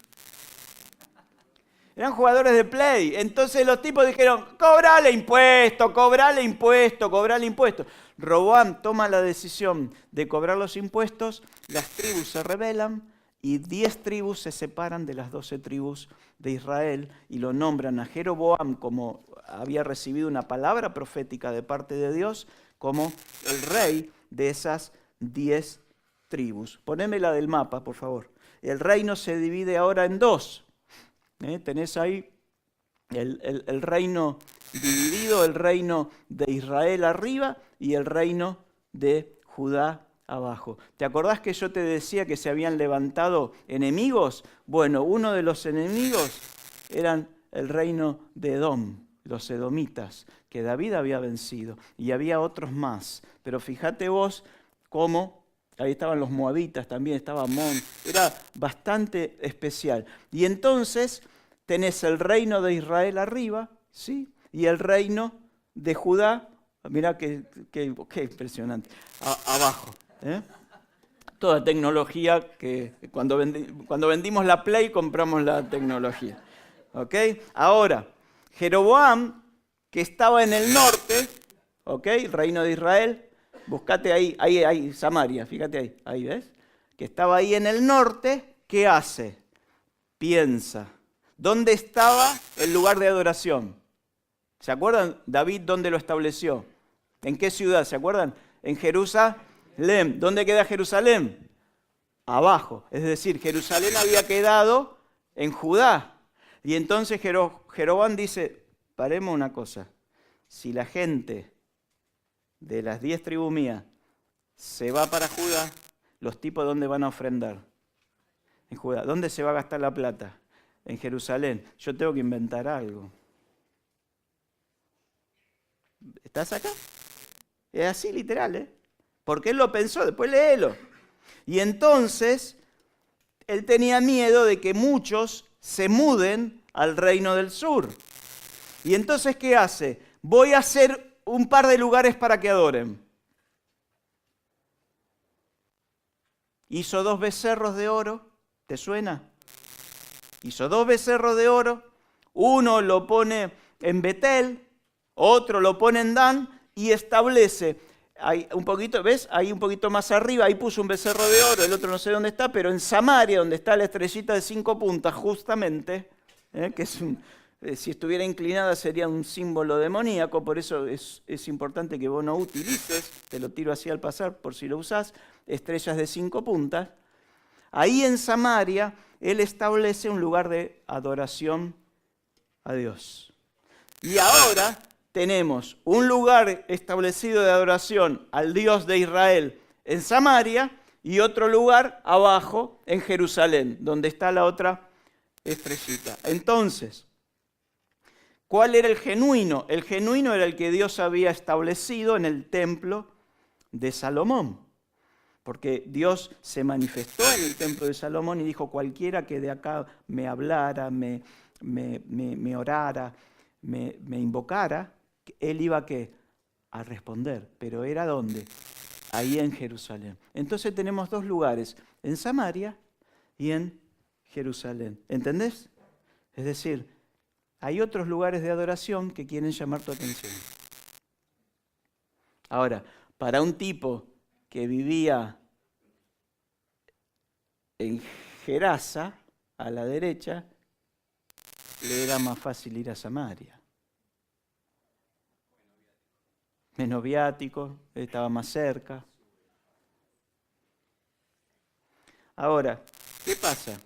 Eran jugadores de Play. Entonces los tipos dijeron, cobrale impuesto, cobrale impuesto, cobrale impuesto. Roboam toma la decisión de cobrar los impuestos, las tribus se rebelan y 10 tribus se separan de las 12 tribus de Israel y lo nombran a Jeroboam, como había recibido una palabra profética de parte de Dios, como el rey de esas 10 tribus. Ponémela del mapa, por favor. El reino se divide ahora en 2. Tenés ahí el reino dividido, el reino de Israel arriba y el reino de Judá abajo. ¿Te acordás que yo te decía que se habían levantado enemigos? Bueno, uno de los enemigos eran el reino de Edom, los edomitas, que David había vencido, y había otros más. Pero fíjate vos cómo ahí estaban los moabitas también, estaba Amón, era bastante especial. Y entonces tenés el reino de Israel arriba, ¿sí? Y el reino de Judá, mirá qué impresionante, abajo. Toda tecnología que cuando vendimos la Play compramos la tecnología. ¿Ok? Ahora, Jeroboam, que estaba en el norte, ¿ok? El reino de Israel. Buscate ahí, Samaria, fíjate ahí, ¿ves? Que estaba ahí en el norte, ¿qué hace? Piensa, ¿dónde estaba el lugar de adoración? ¿Se acuerdan David dónde lo estableció? ¿En qué ciudad? ¿Se acuerdan? En Jerusalén. ¿Dónde queda Jerusalén? Abajo. Es decir, Jerusalén había quedado en Judá. Y entonces Jeroboam dice, paremos una cosa, si la gente de las 10 tribus mías se va para Judá, Los tipos, ¿dónde van a ofrendar? En Judá. ¿Dónde se va a gastar la plata? En Jerusalén. Yo tengo que inventar algo. ¿Estás acá? Es así literal, ¿eh? Porque él lo pensó, después léelo. Y entonces, él tenía miedo de que muchos se muden al reino del sur. Y entonces, ¿qué hace? Voy a hacer un par de lugares para que adoren. Hizo 2 becerros de oro, ¿te suena? Hizo 2 becerros de oro, uno lo pone en Betel, otro lo pone en Dan y establece, ahí un poquito, ¿ves? Ahí un poquito más arriba, ahí puso un becerro de oro, el otro no sé dónde está, pero en Samaria, donde está la estrellita de 5 puntas, justamente, que es si estuviera inclinada sería un símbolo demoníaco, por eso es importante que vos no utilices, te lo tiro así al pasar por si lo usás, estrellas de 5 puntas. Ahí en Samaria, él establece un lugar de adoración a Dios. Y ahora tenemos un lugar establecido de adoración al Dios de Israel en Samaria y otro lugar abajo en Jerusalén, donde está la otra estrellita. Entonces, ¿cuál era el genuino? El genuino era el que Dios había establecido en el templo de Salomón. Porque Dios se manifestó en el templo de Salomón y dijo, cualquiera que de acá me hablara, me orara, me invocara, él iba ¿qué? A responder. Pero ¿era dónde? Ahí en Jerusalén. Entonces tenemos 2 lugares, en Samaria y en Jerusalén. ¿Entendés? Es decir, hay otros lugares de adoración que quieren llamar tu atención. Ahora, para un tipo que vivía en Gerasa, a la derecha, le era más fácil ir a Samaria. Menos viático, estaba más cerca. Ahora, ¿qué pasa?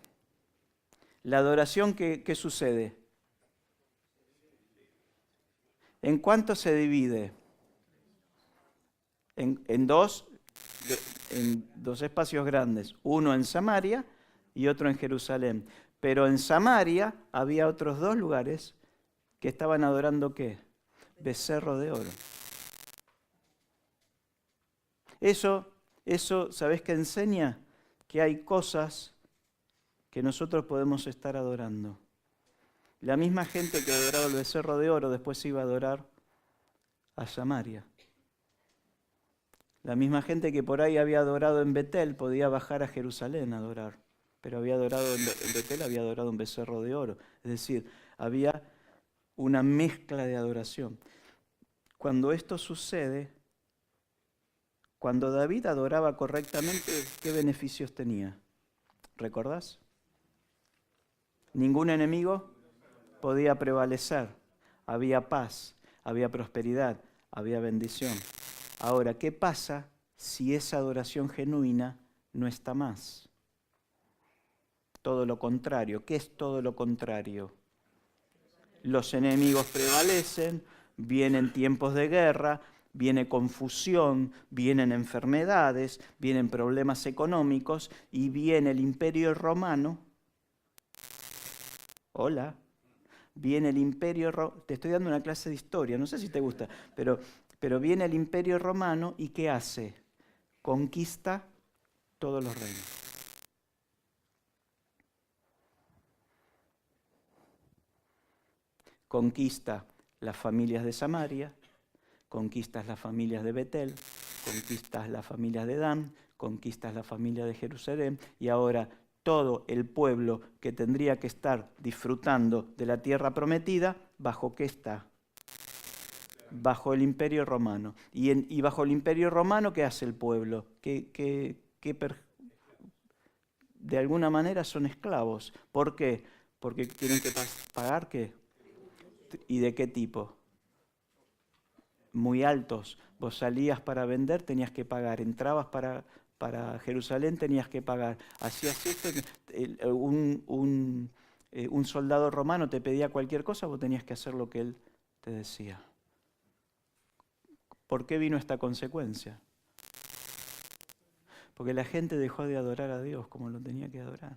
La adoración, ¿qué sucede? ¿En cuánto se divide? En dos espacios grandes, uno en Samaria y otro en Jerusalén. Pero en Samaria había otros 2 lugares que estaban adorando ¿qué? Becerro de oro. Eso, ¿sabés qué enseña? Que hay cosas que nosotros podemos estar adorando. La misma gente que adoraba el becerro de oro después iba a adorar a Samaria. La misma gente que por ahí había adorado en Betel podía bajar a Jerusalén a adorar, pero había adorado en Betel, había adorado un becerro de oro. Es decir, había una mezcla de adoración. Cuando esto sucede, cuando David adoraba correctamente, ¿qué beneficios tenía? ¿Recordás? Ningún enemigo podía prevalecer. Había paz, había prosperidad, había bendición. Ahora, ¿qué pasa si esa adoración genuina no está más? Todo lo contrario. ¿Qué es todo lo contrario? Los enemigos prevalecen, vienen tiempos de guerra, viene confusión, vienen enfermedades, vienen problemas económicos y viene el Imperio Romano. Hola. Viene el Imperio Romano. Te estoy dando una clase de historia, no sé si te gusta, pero viene el Imperio Romano y ¿qué hace? Conquista todos los reinos. Conquista las familias de Samaria, conquistas las familias de Betel, conquistas las familias de Dan, conquistas la familia de Jerusalén y ahora todo el pueblo que tendría que estar disfrutando de la tierra prometida, ¿bajo qué está? Bajo el Imperio Romano. Y bajo el Imperio Romano, ¿qué hace el pueblo? De alguna manera son esclavos. ¿Por qué? Porque tienen que pagar ¿qué? ¿Y de qué tipo? Muy altos. Vos salías para vender, tenías que pagar. Entrabas para Jerusalén, tenías que pagar. Hacías esto, un soldado romano te pedía cualquier cosa, vos tenías que hacer lo que él te decía. ¿Por qué vino esta consecuencia? porque la gente dejó de adorar a Dios como lo tenía que adorar.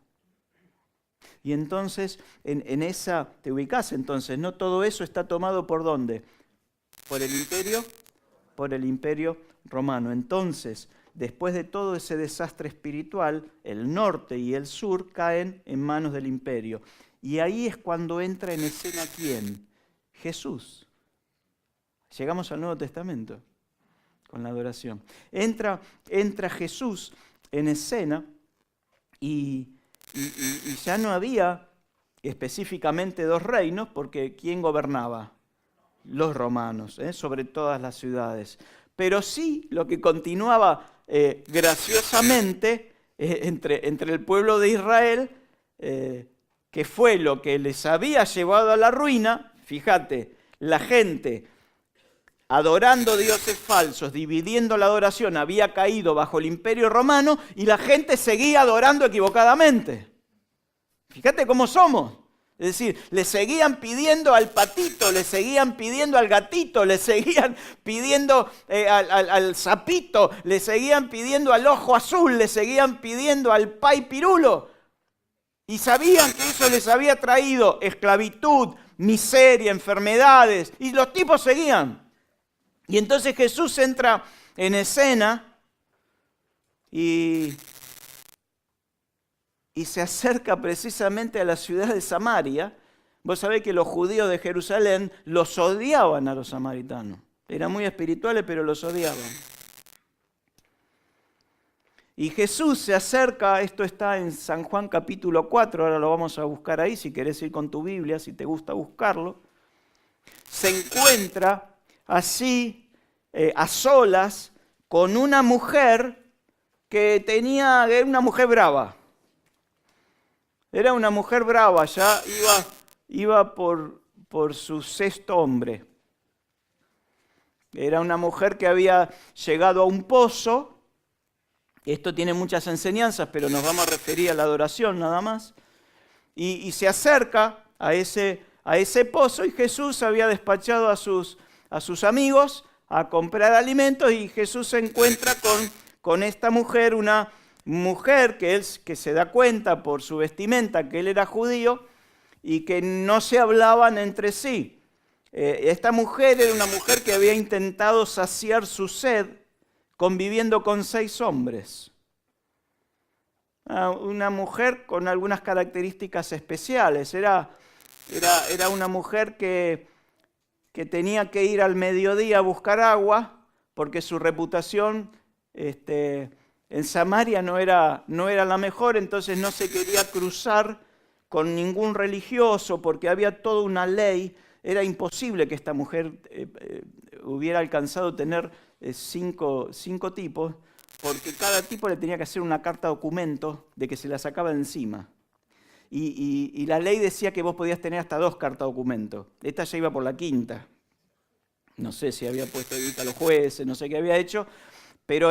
Y entonces, en esa, te ubicás entonces, ¿no? Todo eso está tomado ¿por dónde? Por el imperio romano. Entonces, después de todo ese desastre espiritual, el norte y el sur caen en manos del imperio. Y ahí es cuando entra en escena ¿quién? Jesús. Llegamos al Nuevo Testamento con la adoración. Entra Jesús en escena y ya no había específicamente dos reinos, porque ¿quién gobernaba? Los romanos, sobre todas las ciudades. Pero sí lo que continuaba graciosamente entre el pueblo de Israel, que fue lo que les había llevado a la ruina. Fíjate, la gente adorando dioses falsos, dividiendo la adoración, había caído bajo el imperio romano y la gente seguía adorando equivocadamente. Fíjate cómo somos. Es decir, le seguían pidiendo al patito, le seguían pidiendo al gatito, le seguían pidiendo al sapito, le seguían pidiendo al ojo azul, le seguían pidiendo al pai pirulo. Y sabían que eso les había traído esclavitud, miseria, enfermedades, y los tipos seguían. Y entonces Jesús entra en escena y se acerca precisamente a la ciudad de Samaria. Vos sabés que los judíos de Jerusalén los odiaban a los samaritanos. Eran muy espirituales, pero los odiaban. Y Jesús se acerca, esto está en San Juan capítulo 4, ahora lo vamos a buscar ahí, si querés ir con tu Biblia, si te gusta buscarlo. Se encuentra así, a solas, con una mujer que era una mujer brava. Era una mujer brava, ya iba por su sexto hombre. Era una mujer que había llegado a un pozo. Esto tiene muchas enseñanzas, pero nos vamos a referir a la adoración nada más. Y se acerca a ese pozo, y Jesús había despachado a sus amigos a comprar alimentos, y Jesús se encuentra con esta mujer, una mujer que se da cuenta por su vestimenta que él era judío y que no se hablaban entre sí. Esta mujer era una mujer que había intentado saciar su sed conviviendo con 6 hombres. Una mujer con algunas características especiales. Era una mujer que tenía que ir al mediodía a buscar agua, porque su reputación en Samaria no era la mejor, entonces no se quería cruzar con ningún religioso, porque había toda una ley. Era imposible que esta mujer hubiera alcanzado a tener 5 tipos, porque cada tipo le tenía que hacer una carta documento de que se la sacaba de encima. Y la ley decía que vos podías tener hasta 2 cartas documento. Esta ya iba por la 5ª. No sé si había puesto evita a los jueces, no sé qué había hecho, pero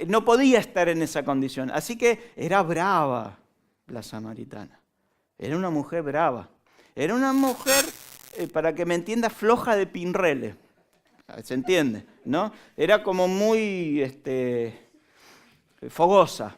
no podía estar en esa condición. Así que era brava la samaritana. Era una mujer brava. Era una mujer, para que me entienda, floja de pinrele. ¿Se entiende? ¿No? Era como muy fogosa,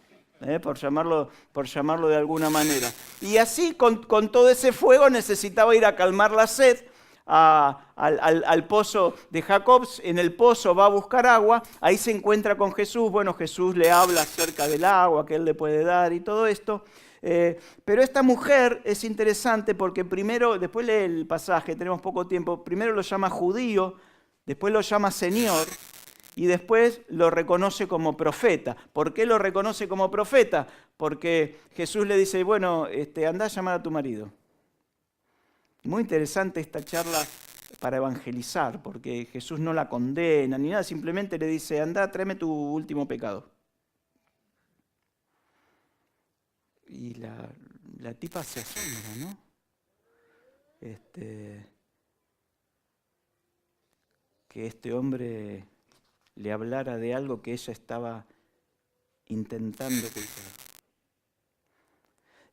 por llamarlo de alguna manera. Y así, con todo ese fuego, necesitaba ir a calmar la sed al pozo de Jacob. En el pozo va a buscar agua, ahí se encuentra con Jesús. Bueno, Jesús le habla acerca del agua que él le puede dar y todo esto. Pero esta mujer es interesante porque primero, después lee el pasaje, tenemos poco tiempo, primero lo llama judío, después lo llama Señor y después lo reconoce como profeta. ¿Por qué lo reconoce como profeta? Porque Jesús le dice, bueno, andá a llamar a tu marido. Muy interesante esta charla para evangelizar, porque Jesús no la condena ni nada, simplemente le dice, andá, tráeme tu último pecado. Y la tipa se asombra, ¿no? Que este hombre le hablara de algo que ella estaba intentando ocultar.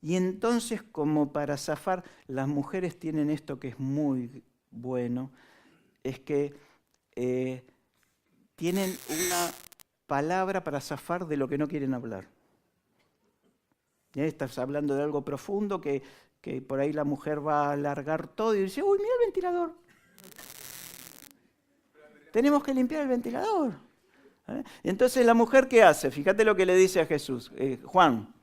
Y entonces, como para zafar, las mujeres tienen esto que es muy bueno, es que tienen palabra para zafar de lo que no quieren hablar. Estás hablando de algo profundo que por ahí la mujer va a alargar todo y dice, uy, mira el ventilador. Tenemos que limpiar el ventilador. Entonces la mujer, ¿qué hace? Fíjate lo que le dice a Jesús. Juan,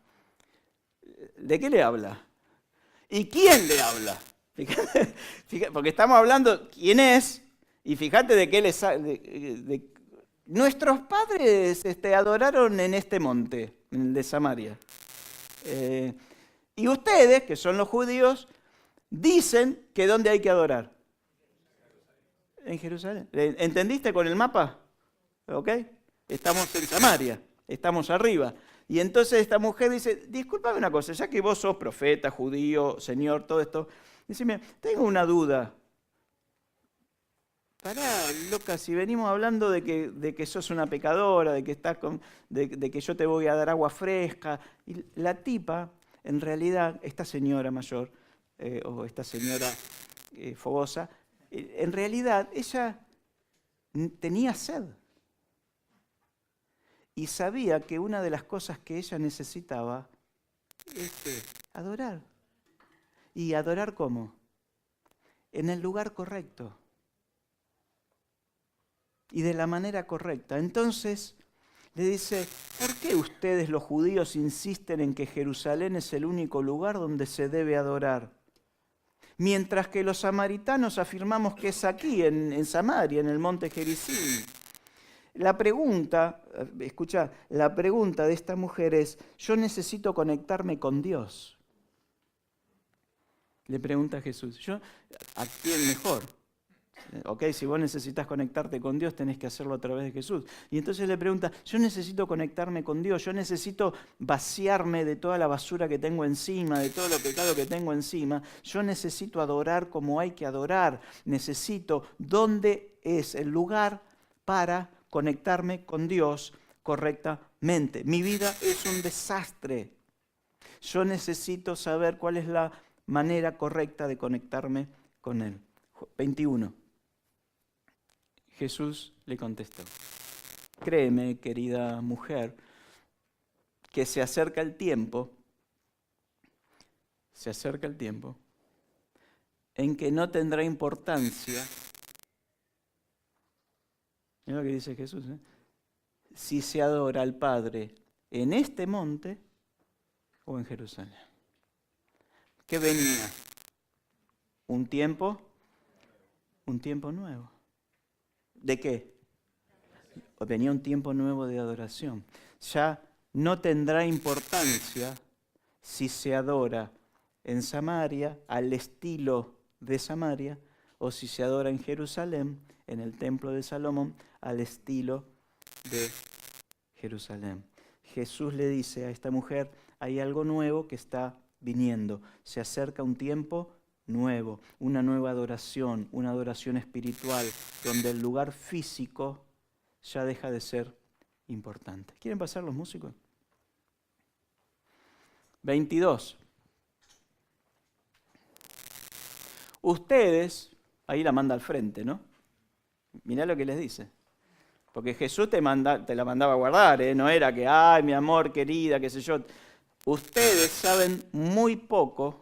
¿de qué le habla? ¿Y quién le habla? Fíjate, porque estamos hablando quién es, y fíjate de qué le nuestros padres adoraron en este monte, en el de Samaria. Y ustedes, que son los judíos, dicen que ¿dónde hay que adorar? En Jerusalén. ¿Entendiste con el mapa? ¿Ok? Estamos en Samaria, estamos arriba. Y entonces esta mujer dice, discúlpame una cosa, ya que vos sos profeta, judío, señor, todo esto, decime, tengo una duda. Pará, loca, si venimos hablando de que sos una pecadora, de que estás de que yo te voy a dar agua fresca. Y la tipa, en realidad, esta señora mayor, o esta señora fogosa, en realidad ella tenía sed. Y sabía que una de las cosas que ella necesitaba es adorar. ¿Y adorar cómo? En el lugar correcto. Y de la manera correcta. Entonces le dice, ¿por qué ustedes los judíos insisten en que Jerusalén es el único lugar donde se debe adorar? Mientras que los samaritanos afirmamos que es aquí, en Samaria, en el monte Gerizim. La pregunta, escucha, la pregunta de esta mujer es, yo necesito conectarme con Dios. Le pregunta a Jesús, ¿a quién mejor? Ok, si vos necesitas conectarte con Dios, tenés que hacerlo a través de Jesús. Y entonces le pregunta, yo necesito conectarme con Dios, yo necesito vaciarme de toda la basura que tengo encima, de todo el pecado que tengo encima, yo necesito adorar como hay que adorar, necesito, ¿dónde es el lugar para conectarme con Dios correctamente? Mi vida es un desastre. Yo necesito saber cuál es la manera correcta de conectarme con Él. 21. Jesús le contestó, créeme, querida mujer, que se acerca el tiempo en que no tendrá importancia, mira lo que dice Jesús, si se adora al Padre en este monte o en Jerusalén. ¿Qué venía? Un tiempo nuevo. ¿De qué? Venía un tiempo nuevo de adoración. Ya no tendrá importancia si se adora en Samaria, al estilo de Samaria, o si se adora en Jerusalén, en el templo de Salomón, al estilo de Jerusalén. Jesús le dice a esta mujer, hay algo nuevo que está viniendo. Se acerca un tiempo nuevo, una nueva adoración, una adoración espiritual, donde el lugar físico ya deja de ser importante. ¿Quieren pasar los músicos? 22. Ustedes, ahí la manda al frente, ¿no? Mirá lo que les dice. Porque Jesús te la mandaba a guardar, ¿eh? No era que, ay, mi amor, querida, qué sé yo. Ustedes saben muy poco.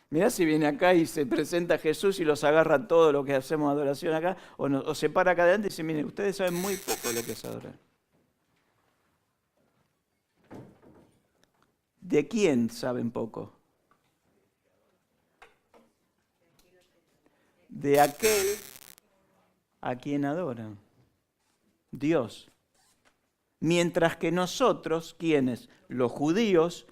Mirá si viene acá y se presenta Jesús y los agarra todo lo que hacemos adoración acá, o se para acá adelante y dice, miren, ustedes saben muy poco lo que es adorar. ¿De quién saben poco? De aquel a quien adoran. Dios. Mientras que nosotros, ¿quiénes? Los judíos,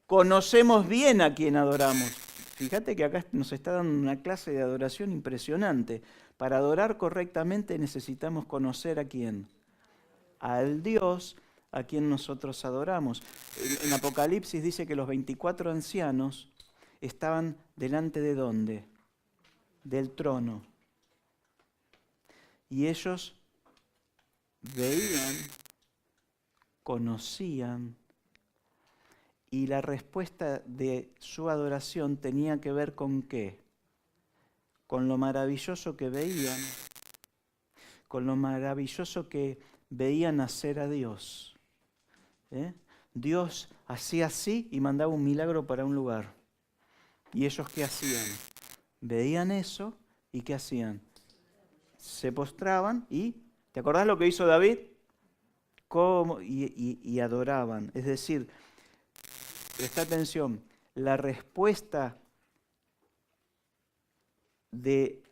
conocemos bien a quien adoramos. Fíjate que acá nos está dando una clase de adoración impresionante. Para adorar correctamente necesitamos conocer a quién. Al Dios a quien nosotros adoramos. En Apocalipsis dice que los 24 ancianos estaban delante de ¿dónde? Del trono. Y ellos veían, conocían, y la respuesta de su adoración tenía que ver con ¿qué? Con lo maravilloso que veían, con lo maravilloso que veían hacer a Dios. Dios hacía así y mandaba un milagro para un lugar. ¿Y ellos qué hacían? Veían eso y ¿qué hacían? Se postraban y, ¿te acordás lo que hizo David? Y adoraban. Es decir, presta atención, la respuesta de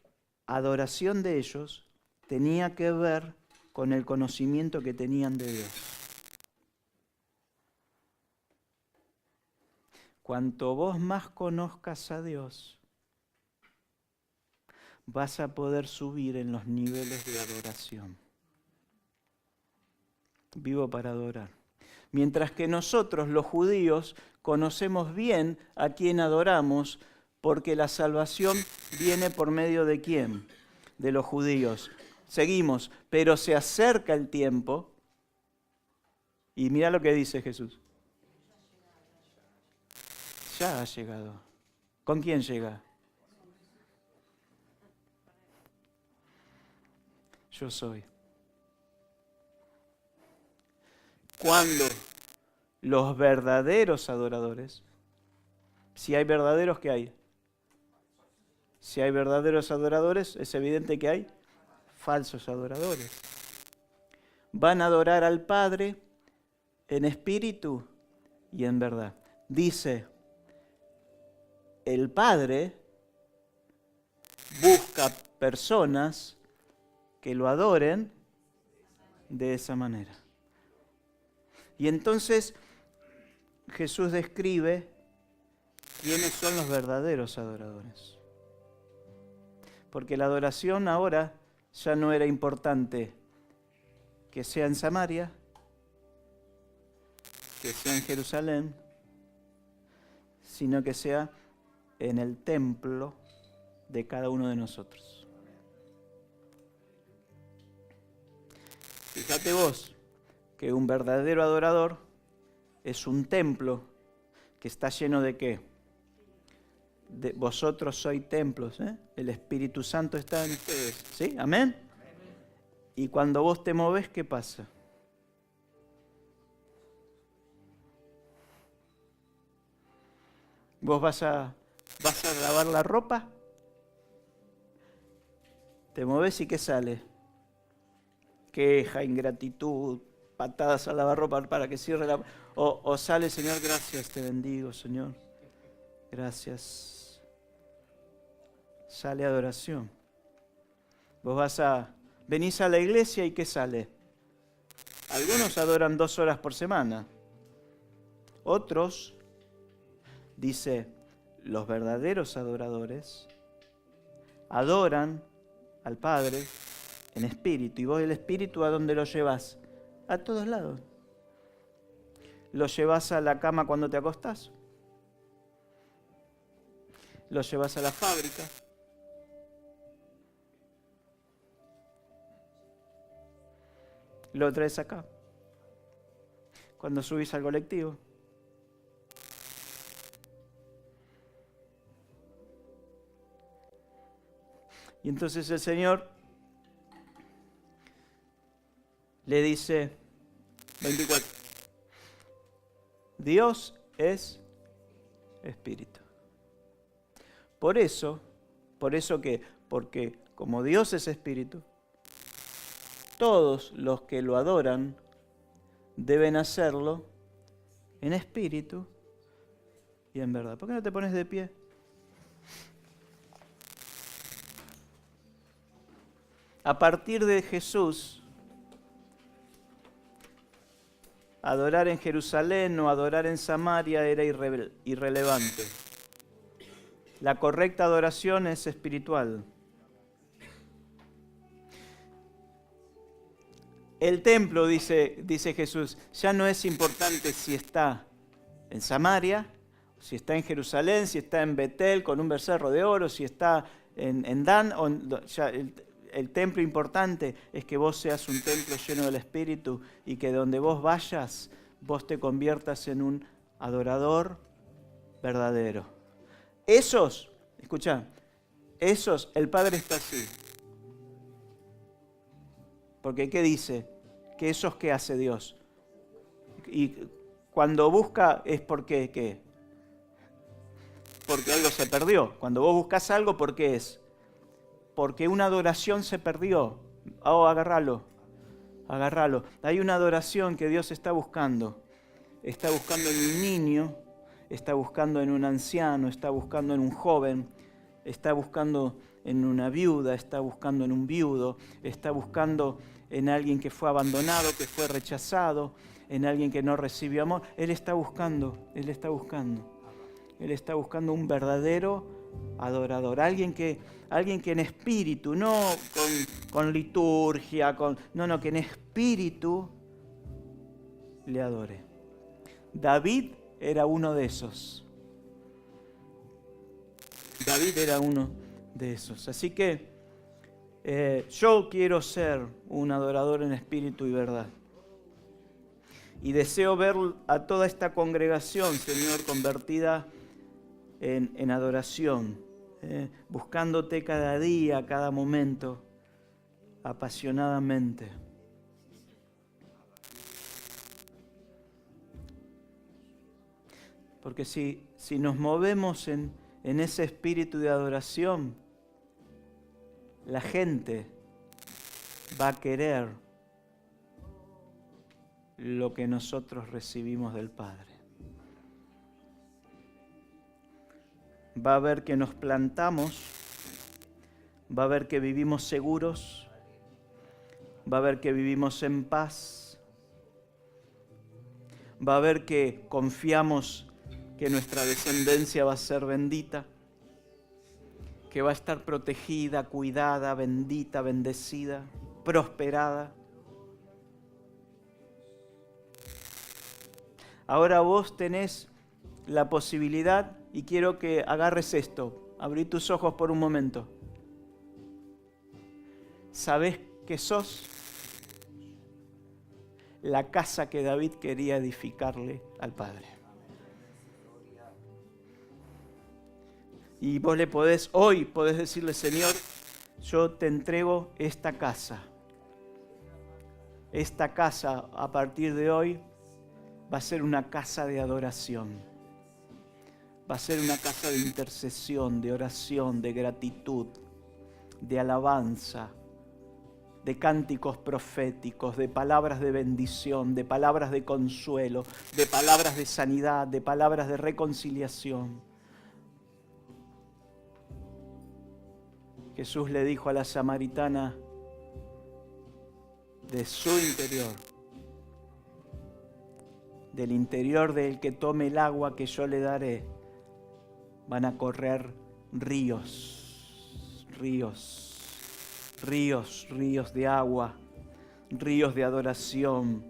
adoración de ellos tenía que ver con el conocimiento que tenían de Dios. Cuanto vos más conozcas a Dios, vas a poder subir en los niveles de adoración. Vivo para adorar. Mientras que nosotros, los judíos, conocemos bien a quién adoramos, porque la salvación viene por medio de quién, de los judíos. Seguimos, pero se acerca el tiempo, y mira lo que dice Jesús. Ya ha llegado. ¿Con quién llega? Yo soy. Cuando los verdaderos adoradores, si hay verdaderos, ¿qué hay? Si hay verdaderos adoradores, es evidente que hay falsos adoradores. Van a adorar al Padre en espíritu y en verdad. Dice, el Padre busca personas que lo adoren de esa manera. Y entonces Jesús describe quiénes son los verdaderos adoradores. Porque la adoración ahora ya no era importante que sea en Samaria, que sea en Jerusalén, sino que sea en el templo de cada uno de nosotros. Fíjate vos que un verdadero adorador es un templo que está lleno de ¿qué? Vosotros sois templos, el Espíritu Santo está en ustedes, ¿sí? ¿Amén? Y cuando vos te movés, ¿qué pasa? ¿Vos vas a lavar la ropa? Te movés y ¿qué sale? Queja, ingratitud, patadas al lavarropa para que cierre la... O sale, Señor, gracias, te bendigo, Señor. Gracias. Sale adoración. Vos venís a la iglesia y ¿qué sale? Algunos adoran 2 horas por semana. Otros, dice, los verdaderos adoradores adoran al Padre en espíritu. ¿Y vos el espíritu a dónde lo llevas? A todos lados. ¿Lo llevas a la cama cuando te acostás? ¿Lo llevas a la fábrica? ¿Lo traes acá? Cuando subís al colectivo. Y entonces el Señor le dice, 24, Dios es espíritu. Por eso que, porque como Dios es espíritu, todos los que lo adoran deben hacerlo en espíritu y en verdad. ¿Por qué no te pones de pie? A partir de Jesús, adorar en Jerusalén o adorar en Samaria era irrelevante. La correcta adoración es espiritual. El templo, dice Jesús, ya no es importante si está en Samaria, si está en Jerusalén, si está en Betel con un becerro de oro, si está en Dan. El templo importante es que vos seas un templo lleno del Espíritu y que donde vos vayas, vos te conviertas en un adorador verdadero. Escuchá, el Padre está así. Porque ¿qué dice? Que eso es que hace Dios. Y cuando busca es porque, ¿qué? Porque algo se perdió. Cuando vos buscas algo, ¿por qué es? Porque una adoración se perdió. Oh, agárralo. Hay una adoración que Dios está buscando. Está buscando en un niño, está buscando en un anciano, está buscando en un joven, está buscando en una viuda, está buscando en un viudo, está buscando en alguien que fue abandonado, que fue rechazado, en alguien que no recibió amor. Él está buscando un verdadero adorador, alguien que en espíritu, no con liturgia, que en espíritu le adore. David era uno de esos. Así que yo quiero ser un adorador en espíritu y verdad. Y deseo ver a toda esta congregación, Señor, convertida en adoración, buscándote cada día, cada momento, apasionadamente. Porque si nos movemos en ese espíritu de adoración, la gente va a querer lo que nosotros recibimos del Padre. Va a ver que nos plantamos, va a ver que vivimos seguros, va a ver que vivimos en paz, va a ver que confiamos que nuestra descendencia va a ser bendita, que va a estar protegida, cuidada, bendita, bendecida, prosperada. Ahora vos tenés la posibilidad, y quiero que agarres esto, abrí tus ojos por un momento. ¿Sabés que sos la casa que David quería edificarle al Padre? Y vos hoy podés decirle, Señor, yo te entrego esta casa. Esta casa a partir de hoy va a ser una casa de adoración. Va a ser una casa de intercesión, de oración, de gratitud, de alabanza, de cánticos proféticos, de palabras de bendición, de palabras de consuelo, de palabras de sanidad, de palabras de reconciliación. Jesús le dijo a la samaritana, de su interior, del interior del que tome el agua que yo le daré, van a correr ríos de agua, ríos de adoración,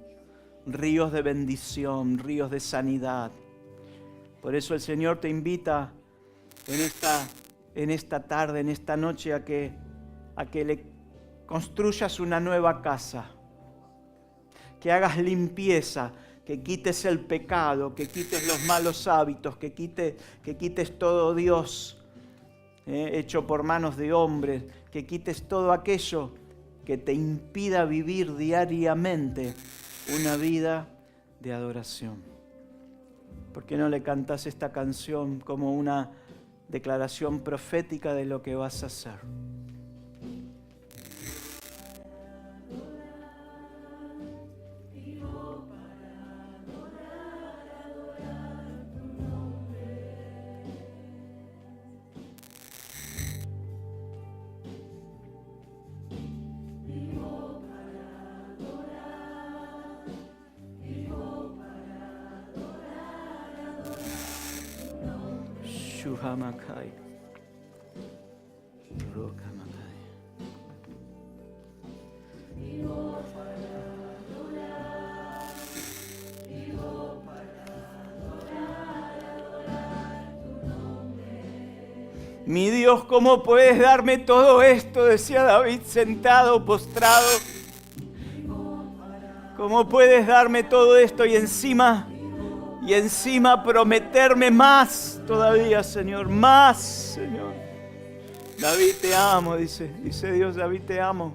ríos de bendición, ríos de sanidad. Por eso el Señor te invita en esta tarde, en esta noche, a que le construyas una nueva casa, que hagas limpieza, que quites el pecado, que quites los malos hábitos, que quites todo Dios hecho por manos de hombres, que quites todo aquello que te impida vivir diariamente una vida de adoración. ¿Por qué no le cantas esta canción como una declaración profética de lo que vas a hacer? Shuhamakai. Rokamakai. Mi Dios, ¿cómo puedes darme todo esto? Decía David sentado, postrado. ¿Cómo puedes darme todo esto y encima prometerme más todavía, Señor? Más, Señor. David, te amo, dice Dios, David, te amo.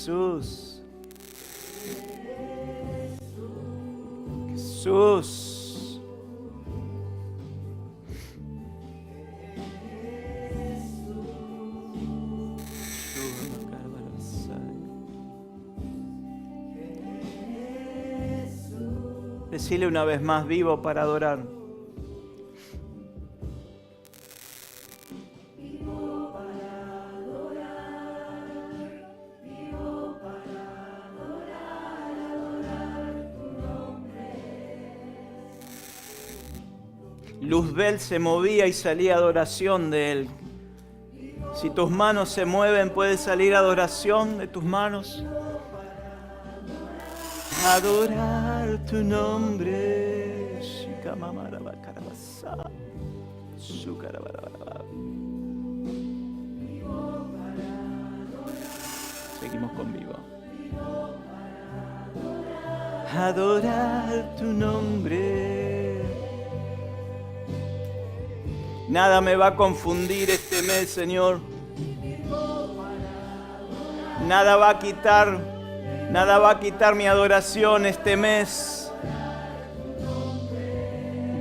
Jesús. Jesús. Decile una vez más, vivo para adorar. Luzbel se movía y salía adoración de él. Si tus manos se mueven, puede salir adoración de tus manos. Adorar tu nombre. Seguimos con vivo. Adorar tu nombre. Nada me va a confundir este mes, Señor. Nada va a quitar mi adoración este mes.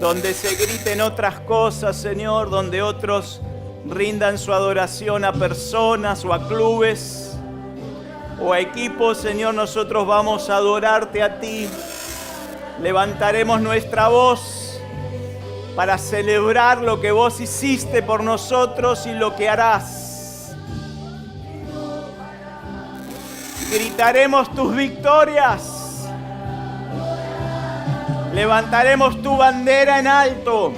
Donde se griten otras cosas, Señor, donde otros rindan su adoración a personas o a clubes o a equipos, Señor, nosotros vamos a adorarte a ti. Levantaremos nuestra voz para celebrar lo que vos hiciste por nosotros y lo que harás. Gritaremos tus victorias. Levantaremos tu bandera en alto,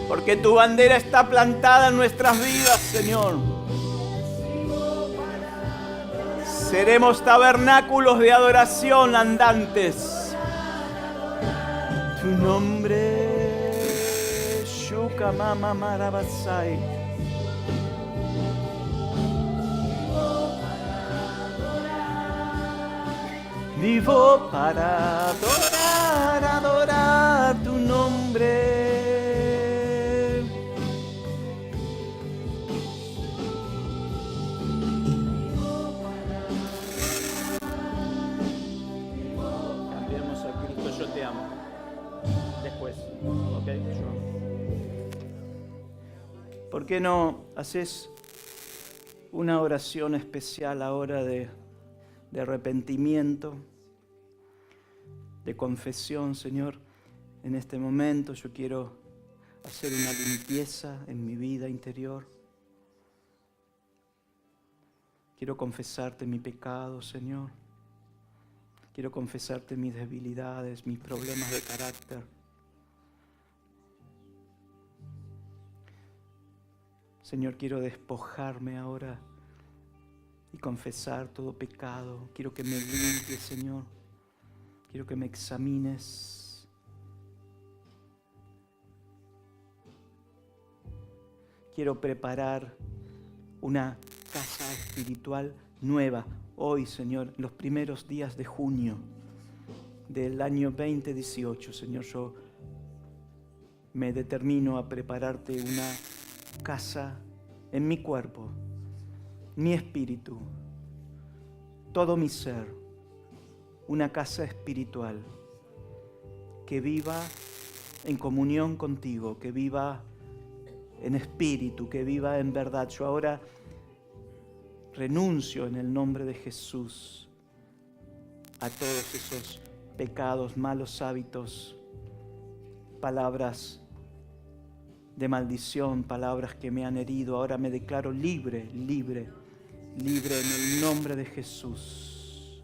porque tu bandera está plantada en nuestras vidas, Señor. Seremos tabernáculos de adoración andantes. Tu nombre, Shuka Mama Marabasai. Vivo para adorar tu nombre. Cambiemos a Cristo, yo te amo. Después, ¿ok? ¿Por qué no haces una oración especial ahora de arrepentimiento, de confesión? Señor, en este momento yo quiero hacer una limpieza en mi vida interior. Quiero confesarte mi pecado, Señor. Quiero confesarte mis debilidades, mis problemas de carácter. Señor, quiero despojarme ahora y confesar todo pecado. Quiero que me limpies, Señor. Quiero que me examines. Quiero preparar una casa espiritual nueva. Hoy, Señor, los primeros días de junio del año 2018, Señor, yo me determino a prepararte una casa en mi cuerpo, mi espíritu, todo mi ser, una casa espiritual que viva en comunión contigo, que viva en espíritu, que viva en verdad. Yo ahora renuncio en el nombre de Jesús a todos esos pecados, malos hábitos, palabras de maldición, palabras que me han herido. Ahora me declaro libre, libre, libre en el nombre de Jesús.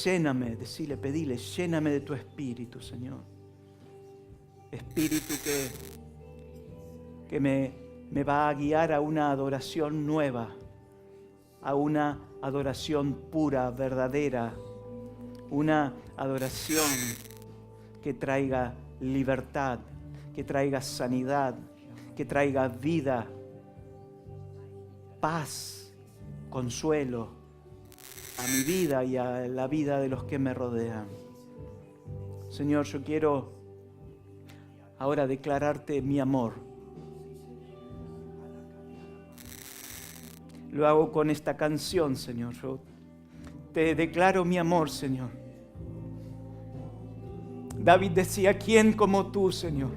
Lléname, decile, pedile, lléname de tu espíritu, Señor. Espíritu que me va a guiar a una adoración nueva, a una adoración pura, verdadera, una adoración que traiga libertad, que traiga sanidad, que traiga vida, paz, consuelo a mi vida y a la vida de los que me rodean. Señor, yo quiero ahora declararte mi amor. lo hago con esta canción, Señor. Yo te declaro mi amor, Señor. David decía, ¿quién como tú, Señor?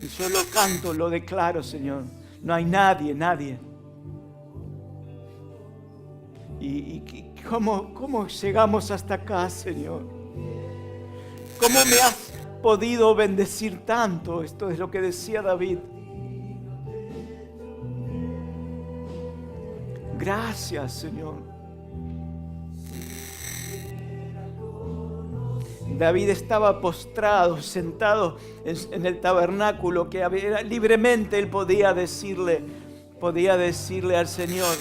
Y yo lo canto, lo declaro, Señor. No hay nadie. ¿Y cómo llegamos hasta acá, Señor? ¿Cómo me has podido bendecir tanto? Esto es lo que decía David. Gracias, Señor. David estaba postrado, sentado en el tabernáculo, que libremente él podía decirle al Señor,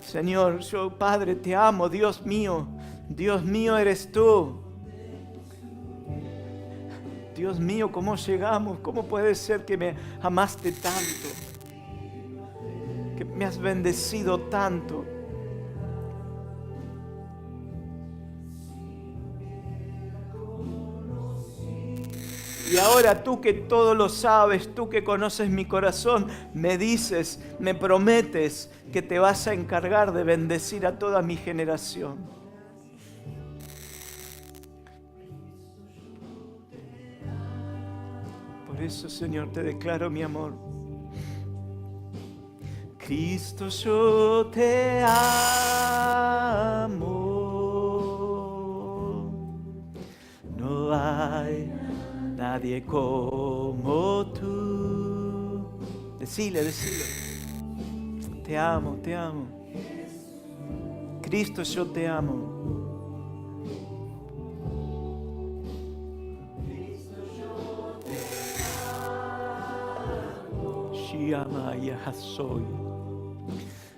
Señor, yo, Padre, te amo, Dios mío eres tú. Dios mío, ¿cómo llegamos? ¿Cómo puede ser que me amaste tanto? Que me has bendecido tanto. Y ahora tú que todo lo sabes, tú que conoces mi corazón, me dices, me prometes que te vas a encargar de bendecir a toda mi generación. Por eso, Señor, te declaro mi amor. Cristo, yo te amo. No hay nadie como tú. Decile. Te amo. Cristo, yo te amo.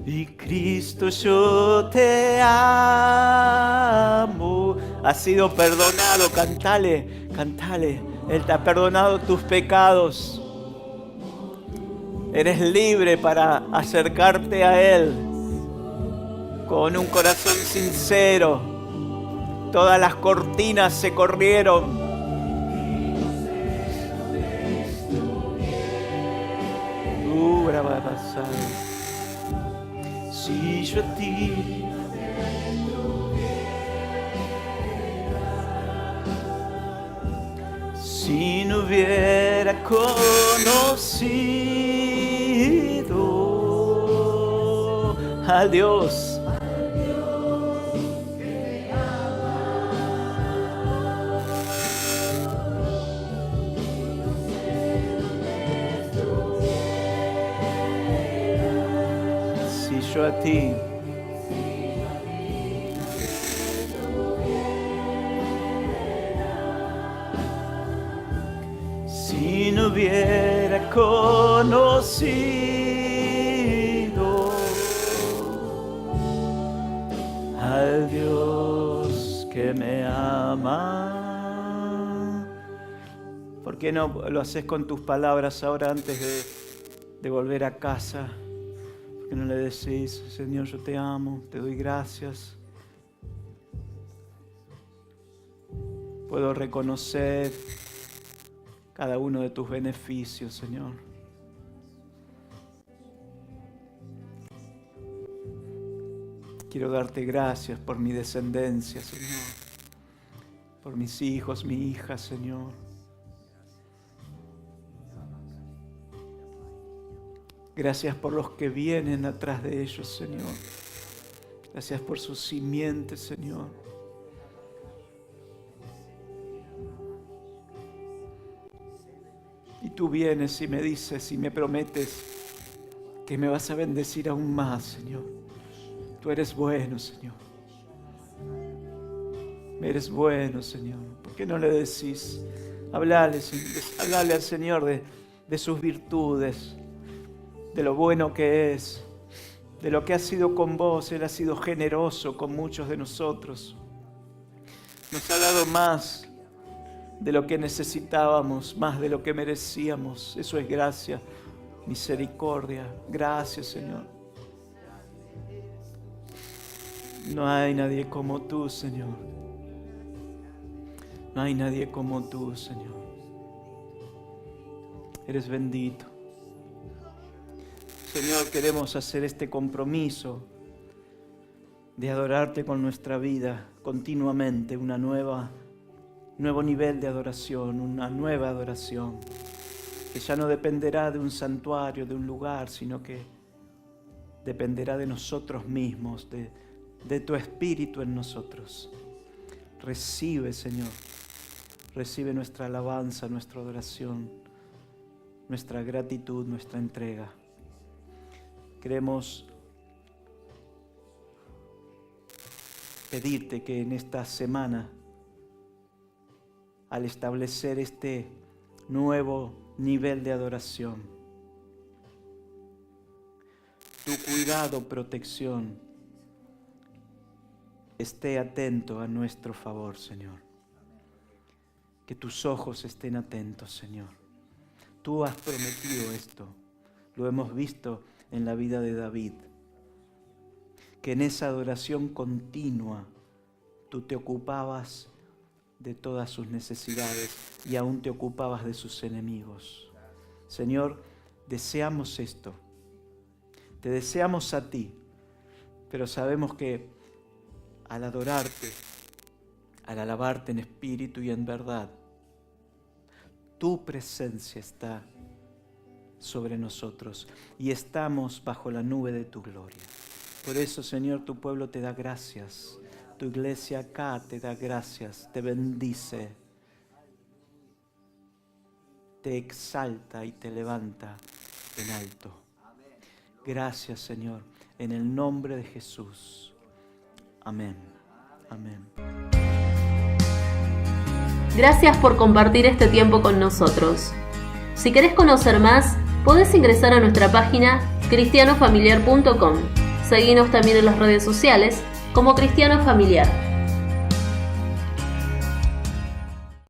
Y Cristo, yo te amo. Has sido perdonado, cantale. Él te ha perdonado tus pecados. Eres libre para acercarte a Él con un corazón sincero. Todas las cortinas se corrieron. Va a pasar. Si yo a ti si no hubiera conocido a Dios, yo a ti, si no hubiera conocido al Dios que me ama. ¿Por qué no lo haces con tus palabras ahora antes de volver a casa? Que no le decís, Señor, yo te amo, te doy gracias. Puedo reconocer cada uno de tus beneficios, Señor. Quiero darte gracias por mi descendencia, Señor. Por mis hijos, mi hija, Señor. Gracias por los que vienen atrás de ellos, Señor. Gracias por sus simientes, Señor. Y tú vienes y me dices y me prometes que me vas a bendecir aún más, Señor. Tú eres bueno, Señor. Eres bueno, Señor. ¿Por qué no le decís? Hablale al Señor de sus virtudes, de lo bueno que es, de lo que ha sido con vos. Él ha sido generoso con muchos de nosotros. Nos ha dado más de lo que necesitábamos, más de lo que merecíamos. Eso es gracia, misericordia. Gracias, Señor. No hay nadie como tú, Señor. No hay nadie como tú, Señor. Eres bendito. Señor, queremos hacer este compromiso de adorarte con nuestra vida continuamente, un nuevo nivel de adoración, una nueva adoración, que ya no dependerá de un santuario, de un lugar, sino que dependerá de nosotros mismos, de tu Espíritu en nosotros. Recibe, Señor, recibe nuestra alabanza, nuestra adoración, nuestra gratitud, nuestra entrega. Queremos pedirte que en esta semana, al establecer este nuevo nivel de adoración, tu cuidado, protección, esté atento a nuestro favor, Señor. Que tus ojos estén atentos, Señor. Tú has prometido esto, lo hemos visto en la vida de David, que en esa adoración continua tú te ocupabas de todas sus necesidades y aún te ocupabas de sus enemigos. Señor, deseamos esto, te deseamos a ti, pero sabemos que al adorarte, al alabarte en espíritu y en verdad, tu presencia está sobre nosotros y estamos bajo la nube de tu gloria. Por eso, Señor, tu pueblo te da gracias, tu iglesia acá te da gracias, te bendice, te exalta y te levanta en alto. Gracias, Señor, en el nombre de Jesús. Amén. Amén. Gracias por compartir este tiempo con nosotros. Si querés conocer más, podés ingresar a nuestra página cristianofamiliar.com. Seguinos también en las redes sociales como Cristiano Familiar.